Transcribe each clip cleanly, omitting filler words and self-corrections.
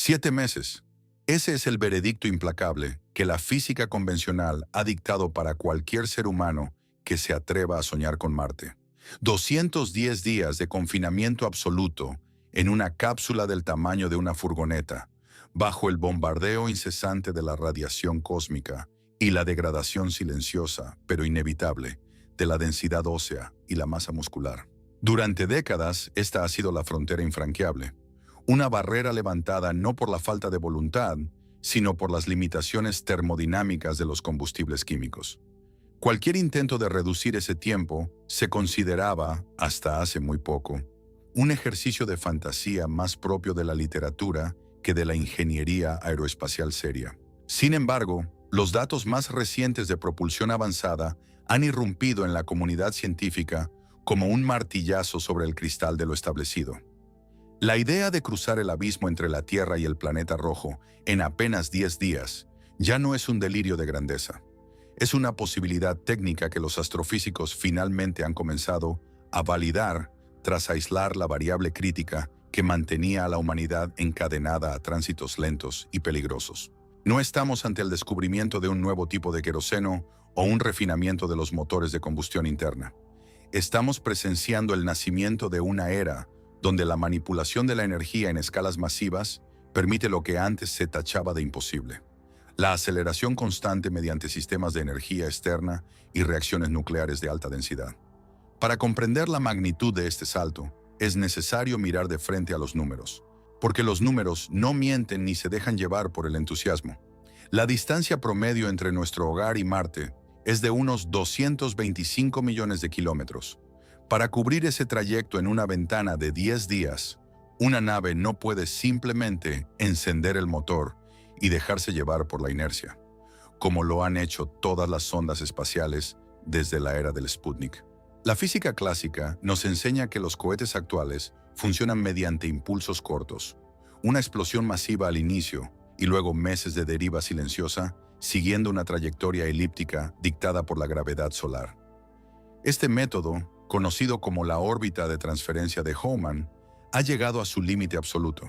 7 meses. Ese es el veredicto implacable que la física convencional ha dictado para cualquier ser humano que se atreva a soñar con Marte. 210 días de confinamiento absoluto en una cápsula del tamaño de una furgoneta, bajo el bombardeo incesante de la radiación cósmica y la degradación silenciosa, pero inevitable, de la densidad ósea y la masa muscular. Durante décadas, esta ha sido la frontera infranqueable, una barrera levantada no por la falta de voluntad, sino por las limitaciones termodinámicas de los combustibles químicos. Cualquier intento de reducir ese tiempo se consideraba, hasta hace muy poco, un ejercicio de fantasía más propio de la literatura que de la ingeniería aeroespacial seria. Sin embargo, los datos más recientes de propulsión avanzada han irrumpido en la comunidad científica como un martillazo sobre el cristal de lo establecido. La idea de cruzar el abismo entre la Tierra y el planeta rojo en apenas 10 días ya no es un delirio de grandeza. Es una posibilidad técnica que los astrofísicos finalmente han comenzado a validar tras aislar la variable crítica que mantenía a la humanidad encadenada a tránsitos lentos y peligrosos. No estamos ante el descubrimiento de un nuevo tipo de queroseno o un refinamiento de los motores de combustión interna. Estamos presenciando el nacimiento de una era donde la manipulación de la energía en escalas masivas permite lo que antes se tachaba de imposible: la aceleración constante mediante sistemas de energía externa y reacciones nucleares de alta densidad. Para comprender la magnitud de este salto, es necesario mirar de frente a los números, porque los números no mienten ni se dejan llevar por el entusiasmo. La distancia promedio entre nuestro hogar y Marte es de unos 225 millones de kilómetros. Para cubrir ese trayecto en una ventana de 10 días, una nave no puede simplemente encender el motor y dejarse llevar por la inercia, como lo han hecho todas las sondas espaciales desde la era del Sputnik. La física clásica nos enseña que los cohetes actuales funcionan mediante impulsos cortos, una explosión masiva al inicio y luego meses de deriva silenciosa, siguiendo una trayectoria elíptica dictada por la gravedad solar. Este método, conocido como la órbita de transferencia de Hohmann, ha llegado a su límite absoluto.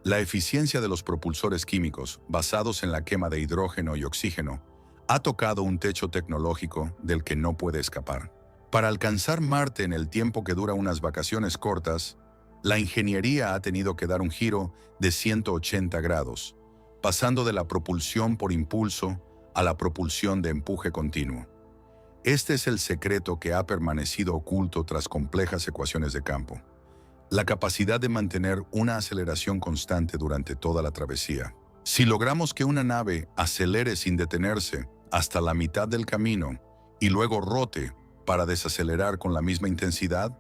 La eficiencia de los propulsores químicos, basados en la quema de hidrógeno y oxígeno, ha tocado un techo tecnológico del que no puede escapar. Para alcanzar Marte en el tiempo que dura unas vacaciones cortas, la ingeniería ha tenido que dar un giro de 180 grados, pasando de la propulsión por impulso a la propulsión de empuje continuo. Este es el secreto que ha permanecido oculto tras complejas ecuaciones de campo: la capacidad de mantener una aceleración constante durante toda la travesía. Si logramos que una nave acelere sin detenerse hasta la mitad del camino y luego rote para desacelerar con la misma intensidad,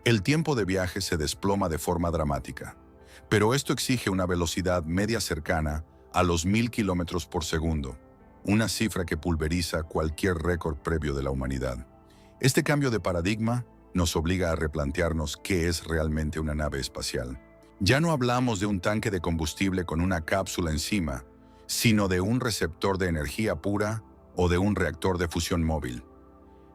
el tiempo de viaje se desploma de forma dramática. Pero esto exige una velocidad media cercana a los 1000 kilómetros por segundo, una cifra que pulveriza cualquier récord previo de la humanidad. Este cambio de paradigma nos obliga a replantearnos qué es realmente una nave espacial. Ya no hablamos de un tanque de combustible con una cápsula encima, sino de un receptor de energía pura o de un reactor de fusión móvil.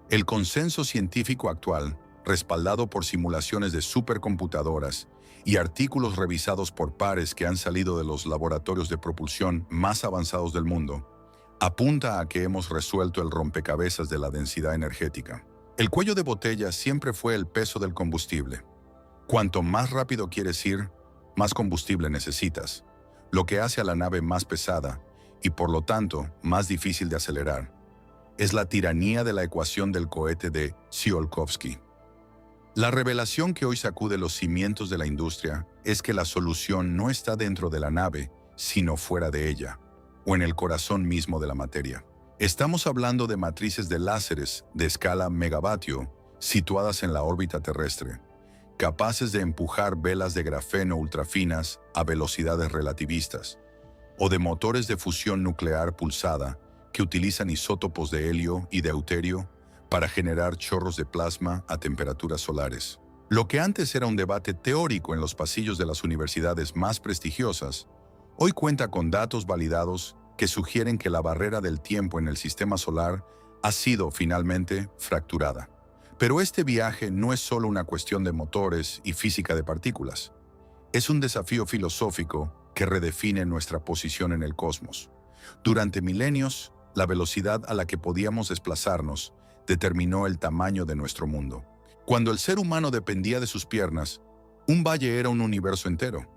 El consenso científico actual, respaldado por simulaciones de supercomputadoras y artículos revisados por pares que han salido de los laboratorios de propulsión más avanzados del mundo, apunta a que hemos resuelto el rompecabezas de la densidad energética. El cuello de botella siempre fue el peso del combustible. Cuanto más rápido quieres ir, más combustible necesitas, lo que hace a la nave más pesada y, por lo tanto, más difícil de acelerar. Es la tiranía de la ecuación del cohete de Tsiolkovsky. La revelación que hoy sacude los cimientos de la industria es que la solución no está dentro de la nave, sino fuera de ella, o en el corazón mismo de la materia. Estamos hablando de matrices de láseres de escala megavatio situadas en la órbita terrestre, capaces de empujar velas de grafeno ultrafinas a velocidades relativistas, o de motores de fusión nuclear pulsada que utilizan isótopos de helio y deuterio para generar chorros de plasma a temperaturas solares. Lo que antes era un debate teórico en los pasillos de las universidades más prestigiosas, hoy cuenta con datos validados que sugieren que la barrera del tiempo en el sistema solar ha sido finalmente fracturada. Pero este viaje no es solo una cuestión de motores y física de partículas. Es un desafío filosófico que que redefine nuestra posición en el cosmos. Durante milenios, la velocidad a la que podíamos desplazarnos determinó el tamaño de nuestro mundo. Cuando el ser humano dependía de sus piernas, un valle era un universo entero.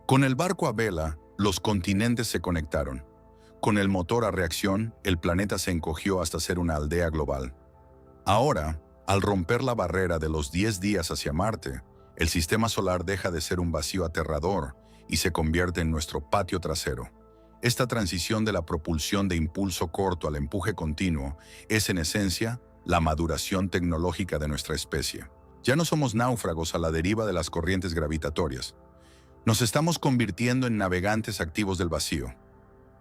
Con el barco a vela, los continentes se conectaron. Con el motor a reacción, el planeta se encogió hasta ser una aldea global. Ahora, al romper la barrera de los 10 días hacia Marte, el sistema solar deja de ser un vacío aterrador y se convierte en nuestro patio trasero. Esta transición de la propulsión de impulso corto al empuje continuo es, en esencia, la maduración tecnológica de nuestra especie. Ya no somos náufragos a la deriva de las corrientes gravitatorias. Nos estamos convirtiendo en navegantes activos del vacío.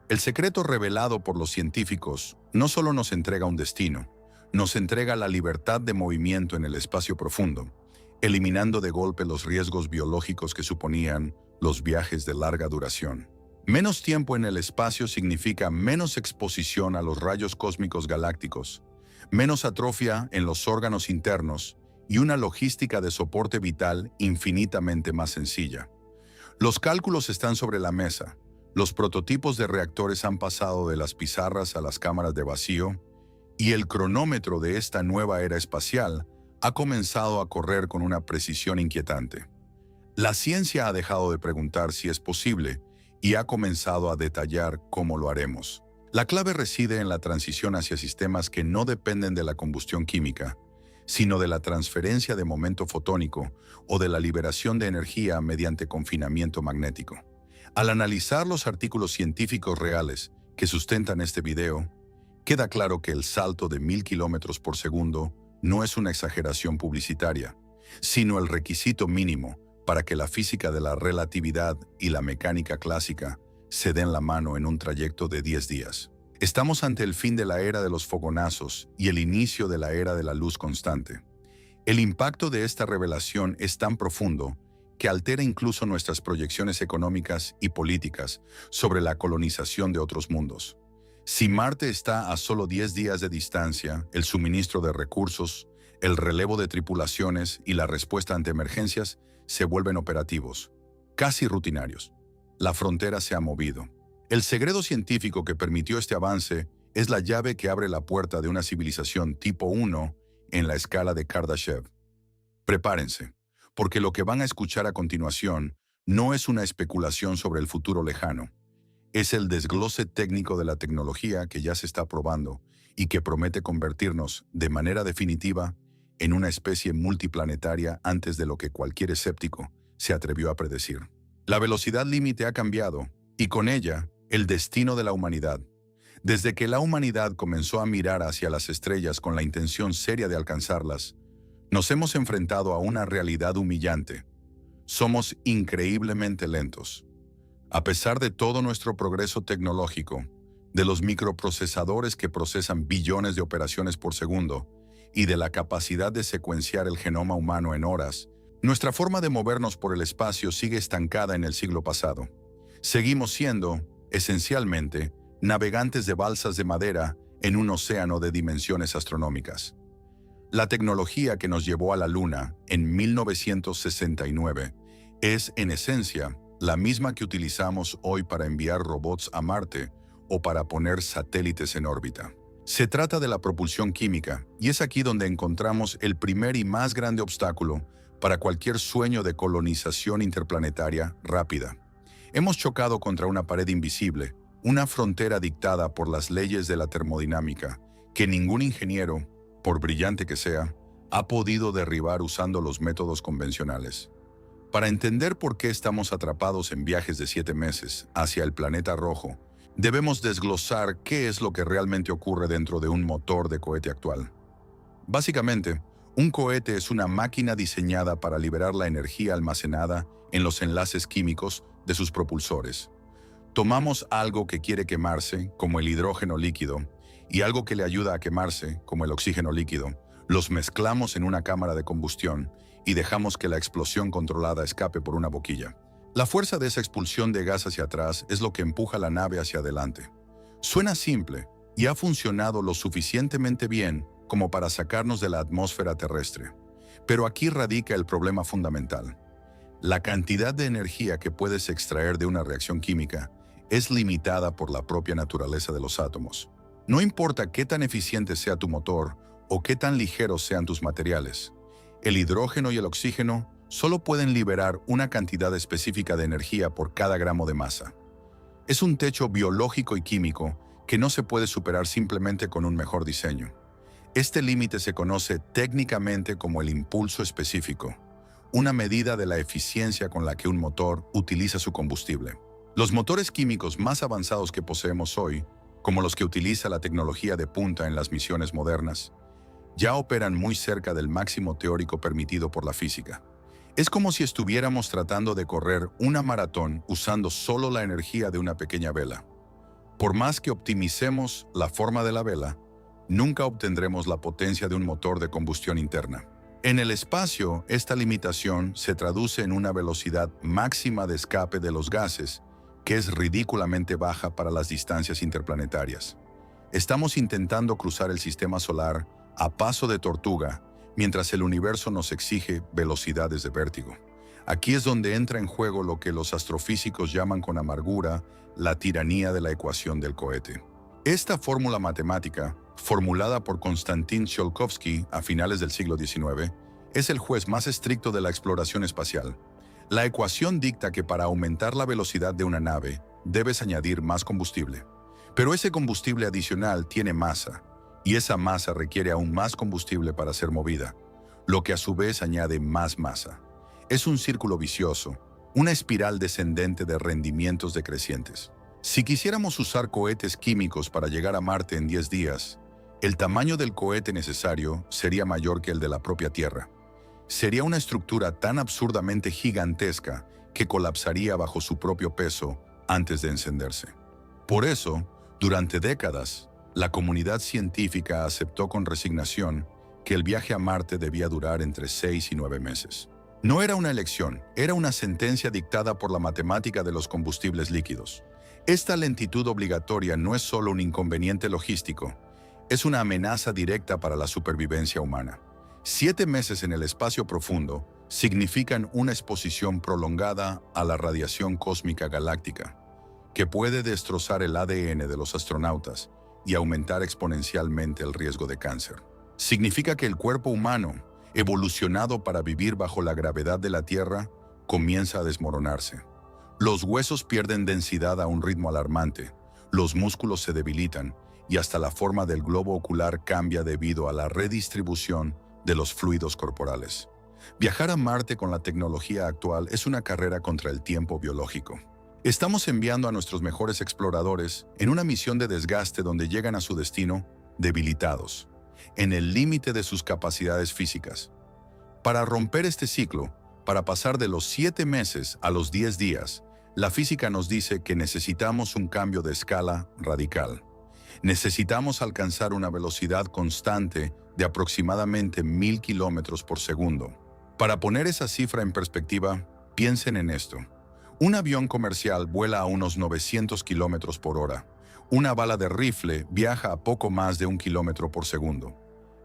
El secreto revelado por los científicos no solo nos entrega un destino, nos entrega la libertad de movimiento en el espacio profundo, eliminando de golpe los riesgos biológicos que suponían los viajes de larga duración. Menos tiempo en el espacio significa menos exposición a los rayos cósmicos galácticos, menos atrofia en los órganos internos y una logística de soporte vital infinitamente más sencilla. Los cálculos están sobre la mesa. Los prototipos de reactores han pasado de las pizarras a las cámaras de vacío y el cronómetro de esta nueva era espacial ha comenzado a correr con una precisión inquietante. La ciencia ha dejado de preguntar si es posible y ha comenzado a detallar cómo lo haremos. La clave reside en la transición hacia sistemas que no dependen de la combustión química, sino de la transferencia de momento fotónico o de la liberación de energía mediante confinamiento magnético. Al analizar los artículos científicos reales que sustentan este video, queda claro que el salto de 1000 kilómetros por segundo no es una exageración publicitaria, sino el requisito mínimo para que la física de la relatividad y la mecánica clásica se den la mano en un trayecto de 10 días. Estamos ante el fin de la era de los fogonazos y el inicio de la era de la luz constante. El impacto de esta revelación es tan profundo que altera incluso nuestras proyecciones económicas y políticas sobre la colonización de otros mundos. Si Marte está a solo 10 días de distancia, el suministro de recursos, el relevo de tripulaciones y la respuesta ante emergencias se vuelven operativos, casi rutinarios. La frontera se ha movido. El segredo científico que permitió este avance es la llave que abre la puerta de una civilización tipo 1 en la escala de Kardashev. Prepárense, porque lo que van a escuchar a continuación no es una especulación sobre el futuro lejano. Es el desglose técnico de la tecnología que ya se está probando y que promete convertirnos, de manera definitiva, en una especie multiplanetaria antes de lo que cualquier escéptico se atrevió a predecir. La velocidad límite ha cambiado, y con ella, el destino de la humanidad. Desde que la humanidad comenzó a mirar hacia las estrellas con la intención seria de alcanzarlas, nos hemos enfrentado a una realidad humillante. Somos increíblemente lentos. A pesar de todo nuestro progreso tecnológico, de los microprocesadores que procesan billones de operaciones por segundo y de la capacidad de secuenciar el genoma humano en horas, nuestra forma de movernos por el espacio sigue estancada en el siglo pasado. Seguimos siendo, esencialmente, navegantes de balsas de madera en un océano de dimensiones astronómicas. La tecnología que nos llevó a la Luna en 1969 es, en esencia, la misma que utilizamos hoy para enviar robots a Marte o para poner satélites en órbita. Se trata de la propulsión química, y es aquí donde encontramos el primer y más grande obstáculo para cualquier sueño de colonización interplanetaria rápida. Hemos chocado contra una pared invisible, una frontera dictada por las leyes de la termodinámica, que ningún ingeniero, por brillante que sea, ha podido derribar usando los métodos convencionales. Para entender por qué estamos atrapados en viajes de 7 meses hacia el planeta rojo, debemos desglosar qué es lo que realmente ocurre dentro de un motor de cohete actual. Básicamente, un cohete es una máquina diseñada para liberar la energía almacenada en los enlaces químicos de sus propulsores. Tomamos algo que quiere quemarse, como el hidrógeno líquido, y algo que le ayuda a quemarse, como el oxígeno líquido. Los mezclamos en una cámara de combustión y dejamos que la explosión controlada escape por una boquilla. La fuerza de esa expulsión de gas hacia atrás es lo que empuja la nave hacia adelante. Suena simple y ha funcionado lo suficientemente bien como para sacarnos de la atmósfera terrestre. Pero aquí radica el problema fundamental. La cantidad de energía que puedes extraer de una reacción química es limitada por la propia naturaleza de los átomos. No importa qué tan eficiente sea tu motor o qué tan ligeros sean tus materiales, el hidrógeno y el oxígeno solo pueden liberar una cantidad específica de energía por cada gramo de masa. Es un techo biológico y químico que no se puede superar simplemente con un mejor diseño. Este límite se conoce técnicamente como el impulso específico, una medida de la eficiencia con la que un motor utiliza su combustible. Los motores químicos más avanzados que poseemos hoy, como los que utiliza la tecnología de punta en las misiones modernas, ya operan muy cerca del máximo teórico permitido por la física. Es como si estuviéramos tratando de correr una maratón usando solo la energía de una pequeña vela. Por más que optimicemos la forma de la vela, nunca obtendremos la potencia de un motor de combustión interna. En el espacio, esta limitación se traduce en una velocidad máxima de escape de los gases, que es ridículamente baja para las distancias interplanetarias. Estamos intentando cruzar el sistema solar a paso de tortuga, mientras el universo nos exige velocidades de vértigo. Aquí es donde entra en juego lo que los astrofísicos llaman con amargura la tiranía de la ecuación del cohete. Esta fórmula matemática, formulada por Konstantin Tsiolkovsky a finales del siglo XIX, es el juez más estricto de la exploración espacial. La ecuación dicta que para aumentar la velocidad de una nave, debes añadir más combustible. Pero ese combustible adicional tiene masa, y esa masa requiere aún más combustible para ser movida, lo que a su vez añade más masa. Es un círculo vicioso, una espiral descendente de rendimientos decrecientes. Si quisiéramos usar cohetes químicos para llegar a Marte en 10 días, el tamaño del cohete necesario sería mayor que el de la propia Tierra. Sería una estructura tan absurdamente gigantesca que colapsaría bajo su propio peso antes de encenderse. Por eso, durante décadas, la comunidad científica aceptó con resignación que el viaje a Marte debía durar entre 6 y 9 meses. No era una elección, era una sentencia dictada por la matemática de los combustibles líquidos. Esta lentitud obligatoria no es solo un inconveniente logístico, es una amenaza directa para la supervivencia humana. 7 meses en el espacio profundo significan una exposición prolongada a la radiación cósmica galáctica, que puede destrozar el ADN de los astronautas y aumentar exponencialmente el riesgo de cáncer. Significa que el cuerpo humano, evolucionado para vivir bajo la gravedad de la Tierra, comienza a desmoronarse. Los huesos pierden densidad a un ritmo alarmante, los músculos se debilitan y hasta la forma del globo ocular cambia debido a la redistribución de los fluidos corporales. Viajar a Marte con la tecnología actual es una carrera contra el tiempo biológico. Estamos enviando a nuestros mejores exploradores en una misión de desgaste donde llegan a su destino debilitados, en el límite de sus capacidades físicas. Para romper este ciclo, para pasar de los 7 meses a los 10 días, la física nos dice que necesitamos un cambio de escala radical. Necesitamos alcanzar una velocidad constante de aproximadamente 1000 kilómetros por segundo. Para poner esa cifra en perspectiva, piensen en esto. Un avión comercial vuela a unos 900 kilómetros por hora. Una bala de rifle viaja a poco más de 1 kilómetro por segundo.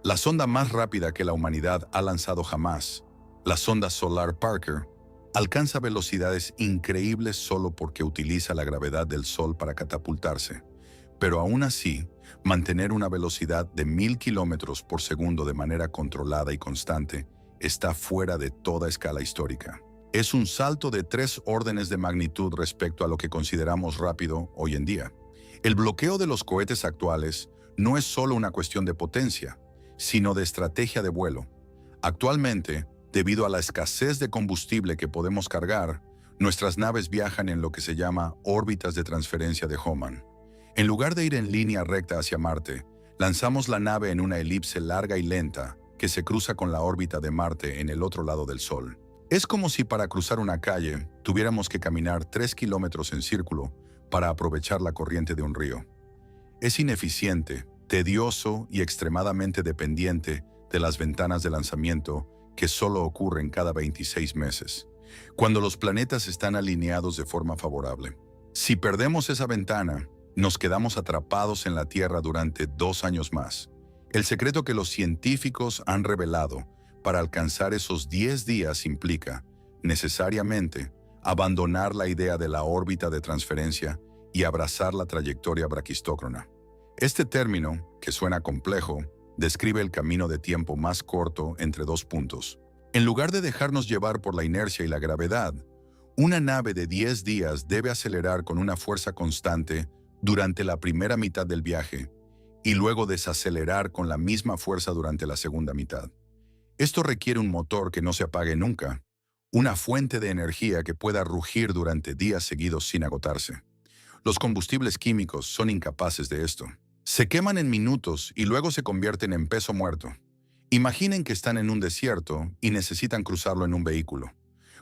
La sonda más rápida que la humanidad ha lanzado jamás, la sonda Solar Parker, alcanza velocidades increíbles solo porque utiliza la gravedad del Sol para catapultarse. Pero aún así, mantener una velocidad de 1000 kilómetros por segundo de manera controlada y constante está fuera de toda escala histórica. Es un salto de 3 órdenes de magnitud respecto a lo que consideramos rápido hoy en día. El bloqueo de los cohetes actuales no es solo una cuestión de potencia, sino de estrategia de vuelo. Actualmente, debido a la escasez de combustible que podemos cargar, nuestras naves viajan en lo que se llama órbitas de transferencia de Hohmann. En lugar de ir en línea recta hacia Marte, lanzamos la nave en una elipse larga y lenta que se cruza con la órbita de Marte en el otro lado del Sol. Es como si para cruzar una calle tuviéramos que caminar 3 kilómetros en círculo para aprovechar la corriente de un río. Es ineficiente, tedioso y extremadamente dependiente de las ventanas de lanzamiento que solo ocurren cada 26 meses, cuando los planetas están alineados de forma favorable. Si perdemos esa ventana, nos quedamos atrapados en la Tierra durante 2 años más. El secreto que los científicos han revelado para alcanzar esos 10 días implica necesariamente, abandonar la idea de la órbita de transferencia y abrazar la trayectoria braquistócrona. Este término, que suena complejo, describe el camino de tiempo más corto entre dos puntos. En lugar de dejarnos llevar por la inercia y la gravedad, una nave de 10 días debe acelerar con una fuerza constante durante la primera mitad del viaje y luego desacelerar con la misma fuerza durante la segunda mitad. Esto requiere un motor que no se apague nunca, una fuente de energía que pueda rugir durante días seguidos sin agotarse. Los combustibles químicos son incapaces de esto. Se queman en minutos y luego se convierten en peso muerto. Imaginen que están en un desierto y necesitan cruzarlo en un vehículo.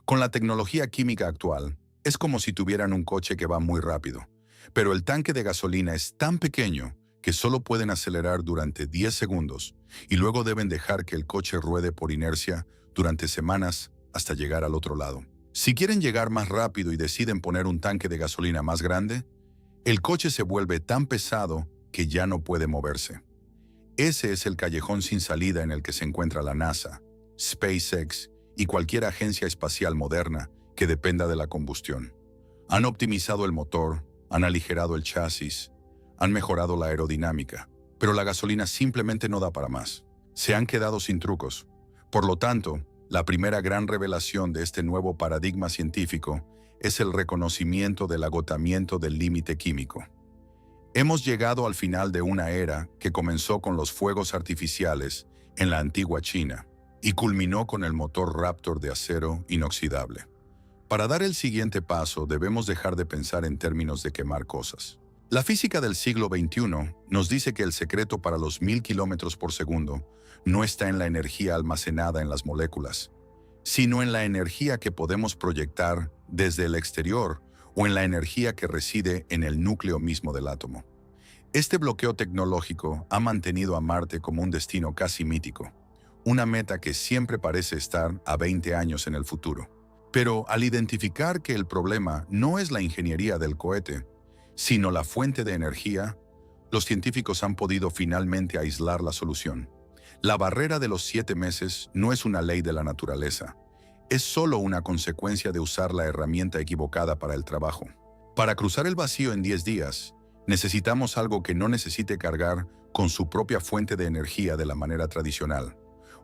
Con la tecnología química actual, es como si tuvieran un coche que va muy rápido, pero el tanque de gasolina es tan pequeño que solo pueden acelerar durante 10 segundos y luego deben dejar que el coche ruede por inercia durante semanas hasta llegar al otro lado. Si quieren llegar más rápido y deciden poner un tanque de gasolina más grande, el coche se vuelve tan pesado que ya no puede moverse. Ese es el callejón sin salida en el que se encuentra la NASA, SpaceX y cualquier agencia espacial moderna que dependa de la combustión. Han optimizado el motor, han aligerado el chasis, han mejorado la aerodinámica, pero la gasolina simplemente no da para más. Se han quedado sin trucos. Por lo tanto, la primera gran revelación de este nuevo paradigma científico es el reconocimiento del agotamiento del límite químico. Hemos llegado al final de una era que comenzó con los fuegos artificiales en la antigua China y culminó con el motor Raptor de acero inoxidable. Para dar el siguiente paso, debemos dejar de pensar en términos de quemar cosas. La física del siglo XXI nos dice que el secreto para los 1000 kilómetros por segundo no está en la energía almacenada en las moléculas, sino en la energía que podemos proyectar desde el exterior o en la energía que reside en el núcleo mismo del átomo. Este bloqueo tecnológico ha mantenido a Marte como un destino casi mítico, una meta que siempre parece estar a 20 años en el futuro. Pero al identificar que el problema no es la ingeniería del cohete, sino la fuente de energía, los científicos han podido finalmente aislar la solución. La barrera de los 7 meses no es una ley de la naturaleza, es solo una consecuencia de usar la herramienta equivocada para el trabajo. Para cruzar el vacío en 10 días, necesitamos algo que no necesite cargar con su propia fuente de energía de la manera tradicional,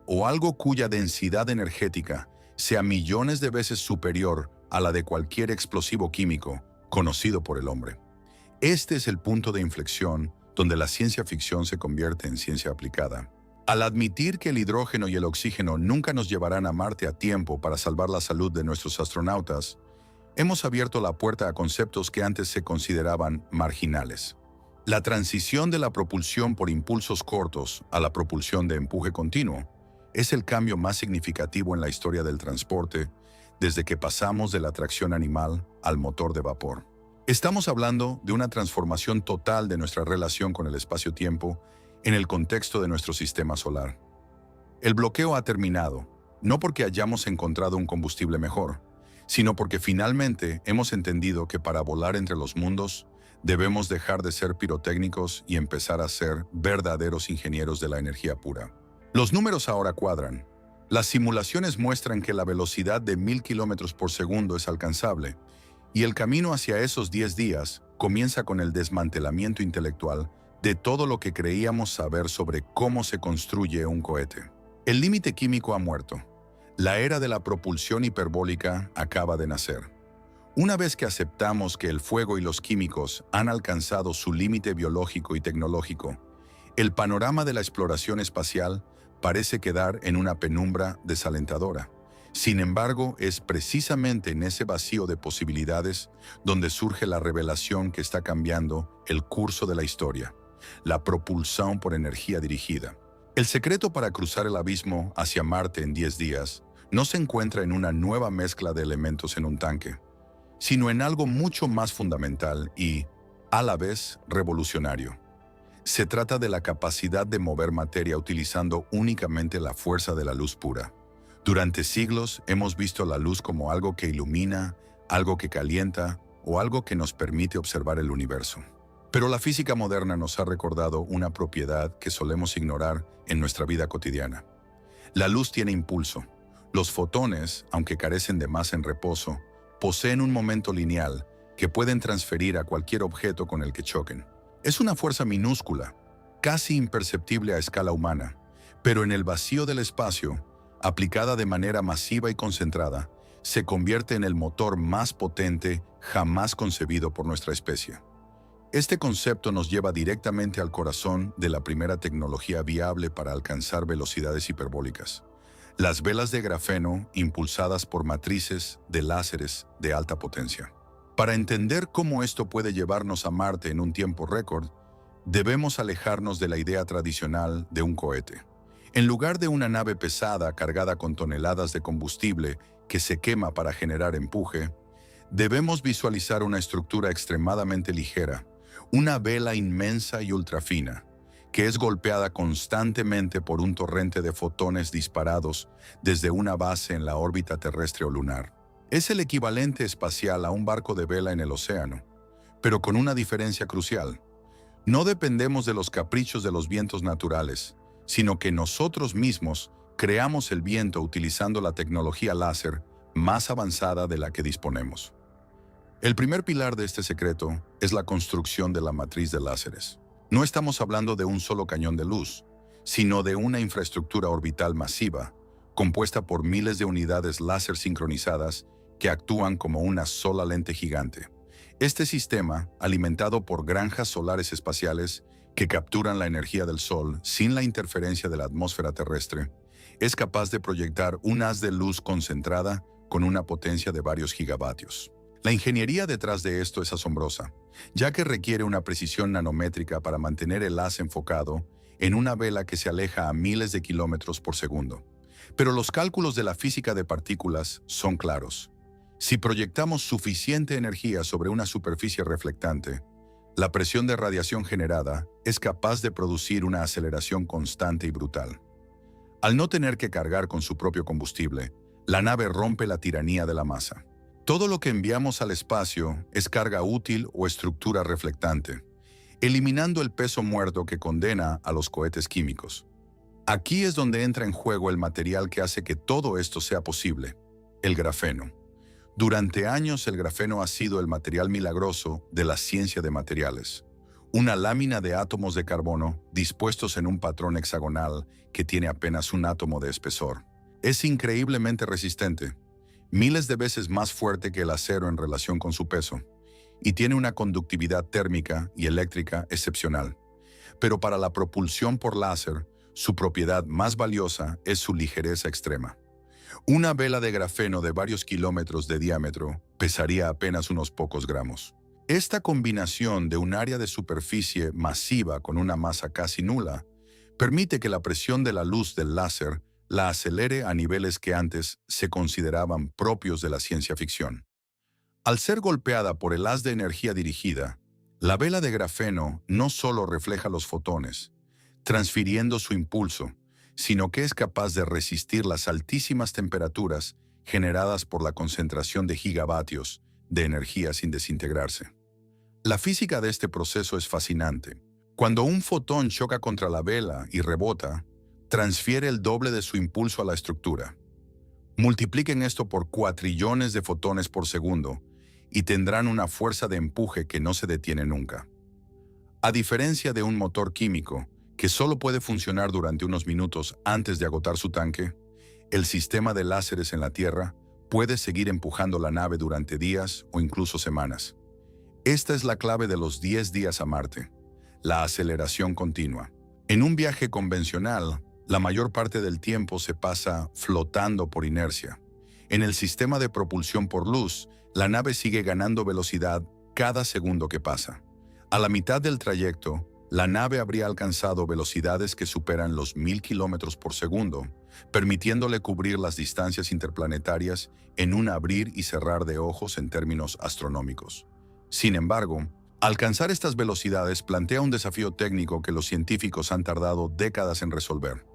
o algo cuya densidad energética sea millones de veces superior a la de cualquier explosivo químico conocido por el hombre. Este es el punto de inflexión donde la ciencia ficción se convierte en ciencia aplicada. Al admitir que el hidrógeno y el oxígeno nunca nos llevarán a Marte a tiempo para salvar la salud de nuestros astronautas, hemos abierto la puerta a conceptos que antes se consideraban marginales. La transición de la propulsión por impulsos cortos a la propulsión de empuje continuo es el cambio más significativo en la historia del transporte desde que pasamos de la tracción animal al motor de vapor. Estamos hablando de una transformación total de nuestra relación con el espacio-tiempo en el contexto de nuestro sistema solar. El bloqueo ha terminado, no porque hayamos encontrado un combustible mejor, sino porque finalmente hemos entendido que para volar entre los mundos debemos dejar de ser pirotécnicos y empezar a ser verdaderos ingenieros de la energía pura. Los números ahora cuadran. Las simulaciones muestran que la velocidad de 1000 kilómetros por segundo es alcanzable, y el camino hacia esos 10 días comienza con el desmantelamiento intelectual de todo lo que creíamos saber sobre cómo se construye un cohete. El límite químico ha muerto. La era de la propulsión hiperbólica acaba de nacer. Una vez que aceptamos que el fuego y los químicos han alcanzado su límite biológico y tecnológico, el panorama de la exploración espacial parece quedar en una penumbra desalentadora. Sin embargo, es precisamente en ese vacío de posibilidades donde surge la revelación que está cambiando el curso de la historia: la propulsión por energía dirigida. El secreto para cruzar el abismo hacia Marte en 10 días no se encuentra en una nueva mezcla de elementos en un tanque, sino en algo mucho más fundamental y, a la vez, revolucionario. Se trata de la capacidad de mover materia utilizando únicamente la fuerza de la luz pura. Durante siglos hemos visto la luz como algo que ilumina, algo que calienta o algo que nos permite observar el universo. Pero la física moderna nos ha recordado una propiedad que solemos ignorar en nuestra vida cotidiana. La luz tiene impulso. Los fotones, aunque carecen de masa en reposo, poseen un momento lineal que pueden transferir a cualquier objeto con el que choquen. Es una fuerza minúscula, casi imperceptible a escala humana, pero en el vacío del espacio, aplicada de manera masiva y concentrada, se convierte en el motor más potente jamás concebido por nuestra especie. Este concepto nos lleva directamente al corazón de la primera tecnología viable para alcanzar velocidades hiperbólicas: las velas de grafeno impulsadas por matrices de láseres de alta potencia. Para entender cómo esto puede llevarnos a Marte en un tiempo récord, debemos alejarnos de la idea tradicional de un cohete. En lugar de una nave pesada cargada con toneladas de combustible que se quema para generar empuje, debemos visualizar una estructura extremadamente ligera, una vela inmensa y ultrafina, que es golpeada constantemente por un torrente de fotones disparados desde una base en la órbita terrestre o lunar. Es el equivalente espacial a un barco de vela en el océano, pero con una diferencia crucial. No dependemos de los caprichos de los vientos naturales, sino que nosotros mismos creamos el viento utilizando la tecnología láser más avanzada de la que disponemos. El primer pilar de este secreto es la construcción de la matriz de láseres. No estamos hablando de un solo cañón de luz, sino de una infraestructura orbital masiva, compuesta por miles de unidades láser sincronizadas que actúan como una sola lente gigante. Este sistema, alimentado por granjas solares espaciales que capturan la energía del Sol sin la interferencia de la atmósfera terrestre, es capaz de proyectar un haz de luz concentrada con una potencia de varios gigavatios. La ingeniería detrás de esto es asombrosa, ya que requiere una precisión nanométrica para mantener el haz enfocado en una vela que se aleja a miles de kilómetros por segundo. Pero los cálculos de la física de partículas son claros. Si proyectamos suficiente energía sobre una superficie reflectante, la presión de radiación generada es capaz de producir una aceleración constante y brutal. Al no tener que cargar con su propio combustible, la nave rompe la tiranía de la masa. Todo lo que enviamos al espacio es carga útil o estructura reflectante, eliminando el peso muerto que condena a los cohetes químicos. Aquí es donde entra en juego el material que hace que todo esto sea posible: el grafeno. Durante años el grafeno ha sido el material milagroso de la ciencia de materiales. Una lámina de átomos de carbono dispuestos en un patrón hexagonal que tiene apenas un átomo de espesor. Es increíblemente resistente, miles de veces más fuerte que el acero en relación con su peso, y tiene una conductividad térmica y eléctrica excepcional. Pero para la propulsión por láser, su propiedad más valiosa es su ligereza extrema. Una vela de grafeno de varios kilómetros de diámetro pesaría apenas unos pocos gramos. Esta combinación de un área de superficie masiva con una masa casi nula permite que la presión de la luz del láser la acelere a niveles que antes se consideraban propios de la ciencia ficción. Al ser golpeada por el haz de energía dirigida, la vela de grafeno no solo refleja los fotones, transfiriendo su impulso, sino que es capaz de resistir las altísimas temperaturas generadas por la concentración de gigavatios de energía sin desintegrarse. La física de este proceso es fascinante. Cuando un fotón choca contra la vela y rebota, transfiere el doble de su impulso a la estructura. Multipliquen esto por cuatrillones de fotones por segundo y tendrán una fuerza de empuje que no se detiene nunca. A diferencia de un motor químico, que solo puede funcionar durante unos minutos antes de agotar su tanque, el sistema de láseres en la Tierra puede seguir empujando la nave durante días o incluso semanas. Esta es la clave de los 10 días a Marte: la aceleración continua. En un viaje convencional, la mayor parte del tiempo se pasa flotando por inercia. En el sistema de propulsión por luz, la nave sigue ganando velocidad cada segundo que pasa. A la mitad del trayecto, la nave habría alcanzado velocidades que superan los 1000 kilómetros por segundo, permitiéndole cubrir las distancias interplanetarias en un abrir y cerrar de ojos en términos astronómicos. Sin embargo, alcanzar estas velocidades plantea un desafío técnico que los científicos han tardado décadas en resolver: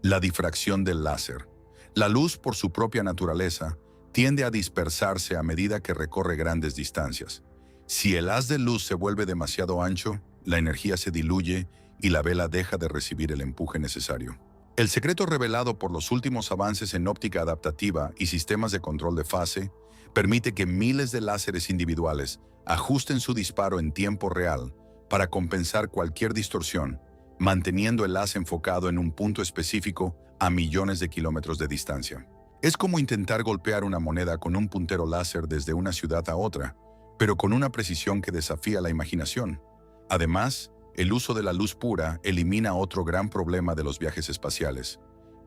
la difracción del láser. La luz, por su propia naturaleza, tiende a dispersarse a medida que recorre grandes distancias. Si el haz de luz se vuelve demasiado ancho, la energía se diluye y la vela deja de recibir el empuje necesario. El secreto revelado por los últimos avances en óptica adaptativa y sistemas de control de fase permite que miles de láseres individuales ajusten su disparo en tiempo real para compensar cualquier distorsión, manteniendo el haz enfocado en un punto específico a millones de kilómetros de distancia. Es como intentar golpear una moneda con un puntero láser desde una ciudad a otra, pero con una precisión que desafía la imaginación. Además, el uso de la luz pura elimina otro gran problema de los viajes espaciales: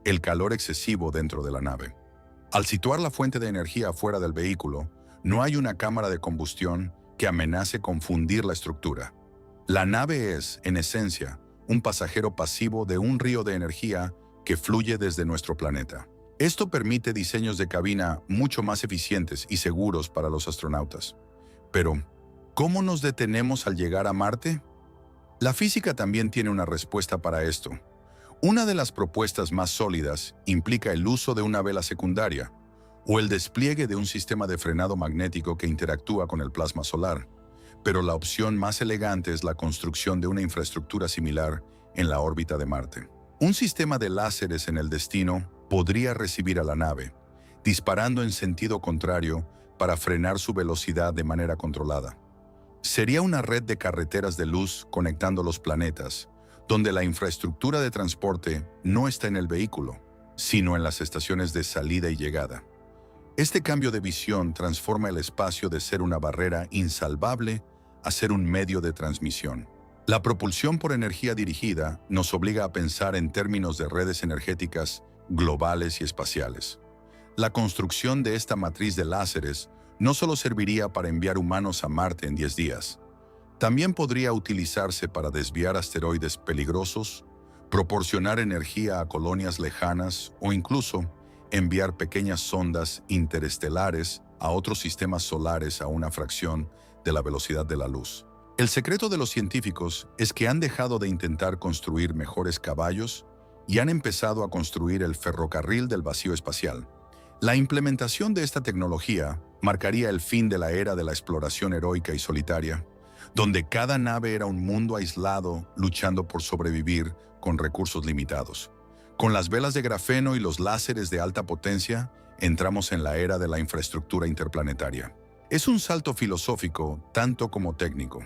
el calor excesivo dentro de la nave. Al situar la fuente de energía fuera del vehículo, no hay una cámara de combustión que amenace confundir la estructura. La nave es, en esencia, un pasajero pasivo de un río de energía que fluye desde nuestro planeta. Esto permite diseños de cabina mucho más eficientes y seguros para los astronautas. Pero, ¿cómo nos detenemos al llegar a Marte? La física también tiene una respuesta para esto. Una de las propuestas más sólidas implica el uso de una vela secundaria o el despliegue de un sistema de frenado magnético que interactúa con el plasma solar. Pero la opción más elegante es la construcción de una infraestructura similar en la órbita de Marte. Un sistema de láseres en el destino podría recibir a la nave, disparando en sentido contrario para frenar su velocidad de manera controlada. Sería una red de carreteras de luz conectando los planetas, donde la infraestructura de transporte no está en el vehículo, sino en las estaciones de salida y llegada. Este cambio de visión transforma el espacio de ser una barrera insalvable a ser un medio de transmisión. La propulsión por energía dirigida nos obliga a pensar en términos de redes energéticas globales y espaciales. La construcción de esta matriz de láseres no solo serviría para enviar humanos a Marte en 10 días, también podría utilizarse para desviar asteroides peligrosos, proporcionar energía a colonias lejanas o incluso enviar pequeñas sondas interestelares a otros sistemas solares a una fracción de la velocidad de la luz. El secreto de los científicos es que han dejado de intentar construir mejores caballos y han empezado a construir el ferrocarril del vacío espacial. La implementación de esta tecnología marcaría el fin de la era de la exploración heroica y solitaria, donde cada nave era un mundo aislado luchando por sobrevivir con recursos limitados. Con las velas de grafeno y los láseres de alta potencia, entramos en la era de la infraestructura interplanetaria. Es un salto filosófico tanto como técnico.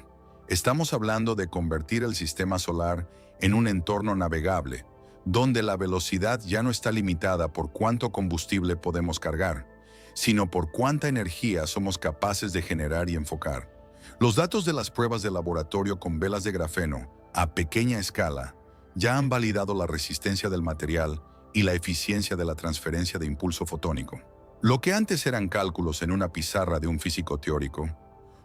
Estamos hablando de convertir el sistema solar en un entorno navegable, donde la velocidad ya no está limitada por cuánto combustible podemos cargar, sino por cuánta energía somos capaces de generar y enfocar. Los datos de las pruebas de laboratorio con velas de grafeno a pequeña escala ya han validado la resistencia del material y la eficiencia de la transferencia de impulso fotónico. Lo que antes eran cálculos en una pizarra de un físico teórico,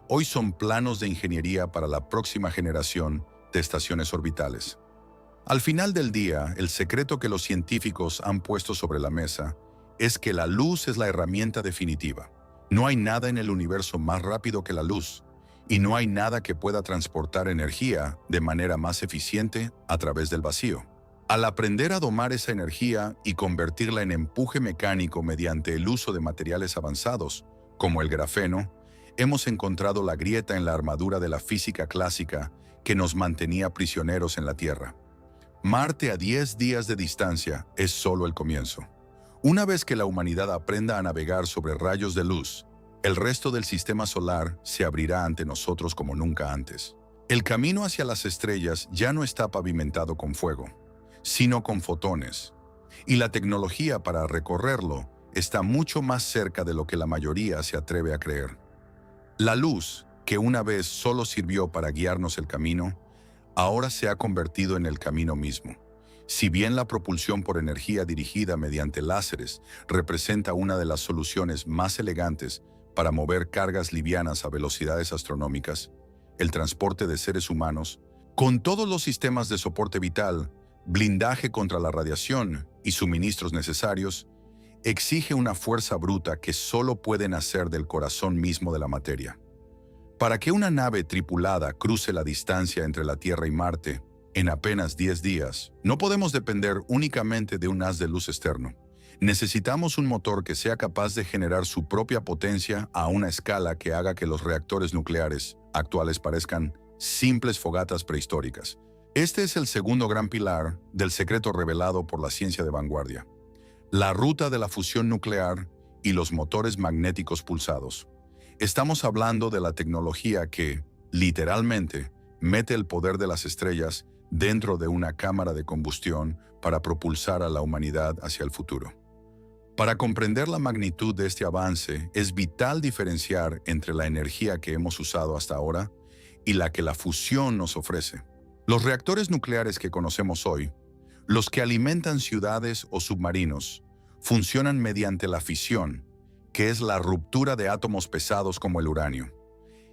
hoy son planos de ingeniería para la próxima generación de estaciones orbitales. Al final del día, el secreto que los científicos han puesto sobre la mesa es que la luz es la herramienta definitiva. No hay nada en el universo más rápido que la luz, y no hay nada que pueda transportar energía de manera más eficiente a través del vacío. Al aprender a domar esa energía y convertirla en empuje mecánico mediante el uso de materiales avanzados, como el grafeno, hemos encontrado la grieta en la armadura de la física clásica que nos mantenía prisioneros en la Tierra. Marte a 10 días de distancia es solo el comienzo. Una vez que la humanidad aprenda a navegar sobre rayos de luz, el resto del sistema solar se abrirá ante nosotros como nunca antes. El camino hacia las estrellas ya no está pavimentado con fuego, sino con fotones, y la tecnología para recorrerlo está mucho más cerca de lo que la mayoría se atreve a creer. La luz, que una vez solo sirvió para guiarnos el camino, ahora se ha convertido en el camino mismo. Si bien la propulsión por energía dirigida mediante láseres representa una de las soluciones más elegantes para mover cargas livianas a velocidades astronómicas, el transporte de seres humanos, con todos los sistemas de soporte vital, blindaje contra la radiación y suministros necesarios, exige una fuerza bruta que solo puede nacer del corazón mismo de la materia. Para que una nave tripulada cruce la distancia entre la Tierra y Marte en apenas 10 días, no podemos depender únicamente de un haz de luz externo. Necesitamos un motor que sea capaz de generar su propia potencia a una escala que haga que los reactores nucleares actuales parezcan simples fogatas prehistóricas. Este es el segundo gran pilar del secreto revelado por la ciencia de vanguardia: la ruta de la fusión nuclear y los motores magnéticos pulsados. Estamos hablando de la tecnología que, literalmente, mete el poder de las estrellas dentro de una cámara de combustión para propulsar a la humanidad hacia el futuro. Para comprender la magnitud de este avance, es vital diferenciar entre la energía que hemos usado hasta ahora y la que la fusión nos ofrece. Los reactores nucleares que conocemos hoy, los que alimentan ciudades o submarinos, funcionan mediante la fisión, que es la ruptura de átomos pesados como el uranio.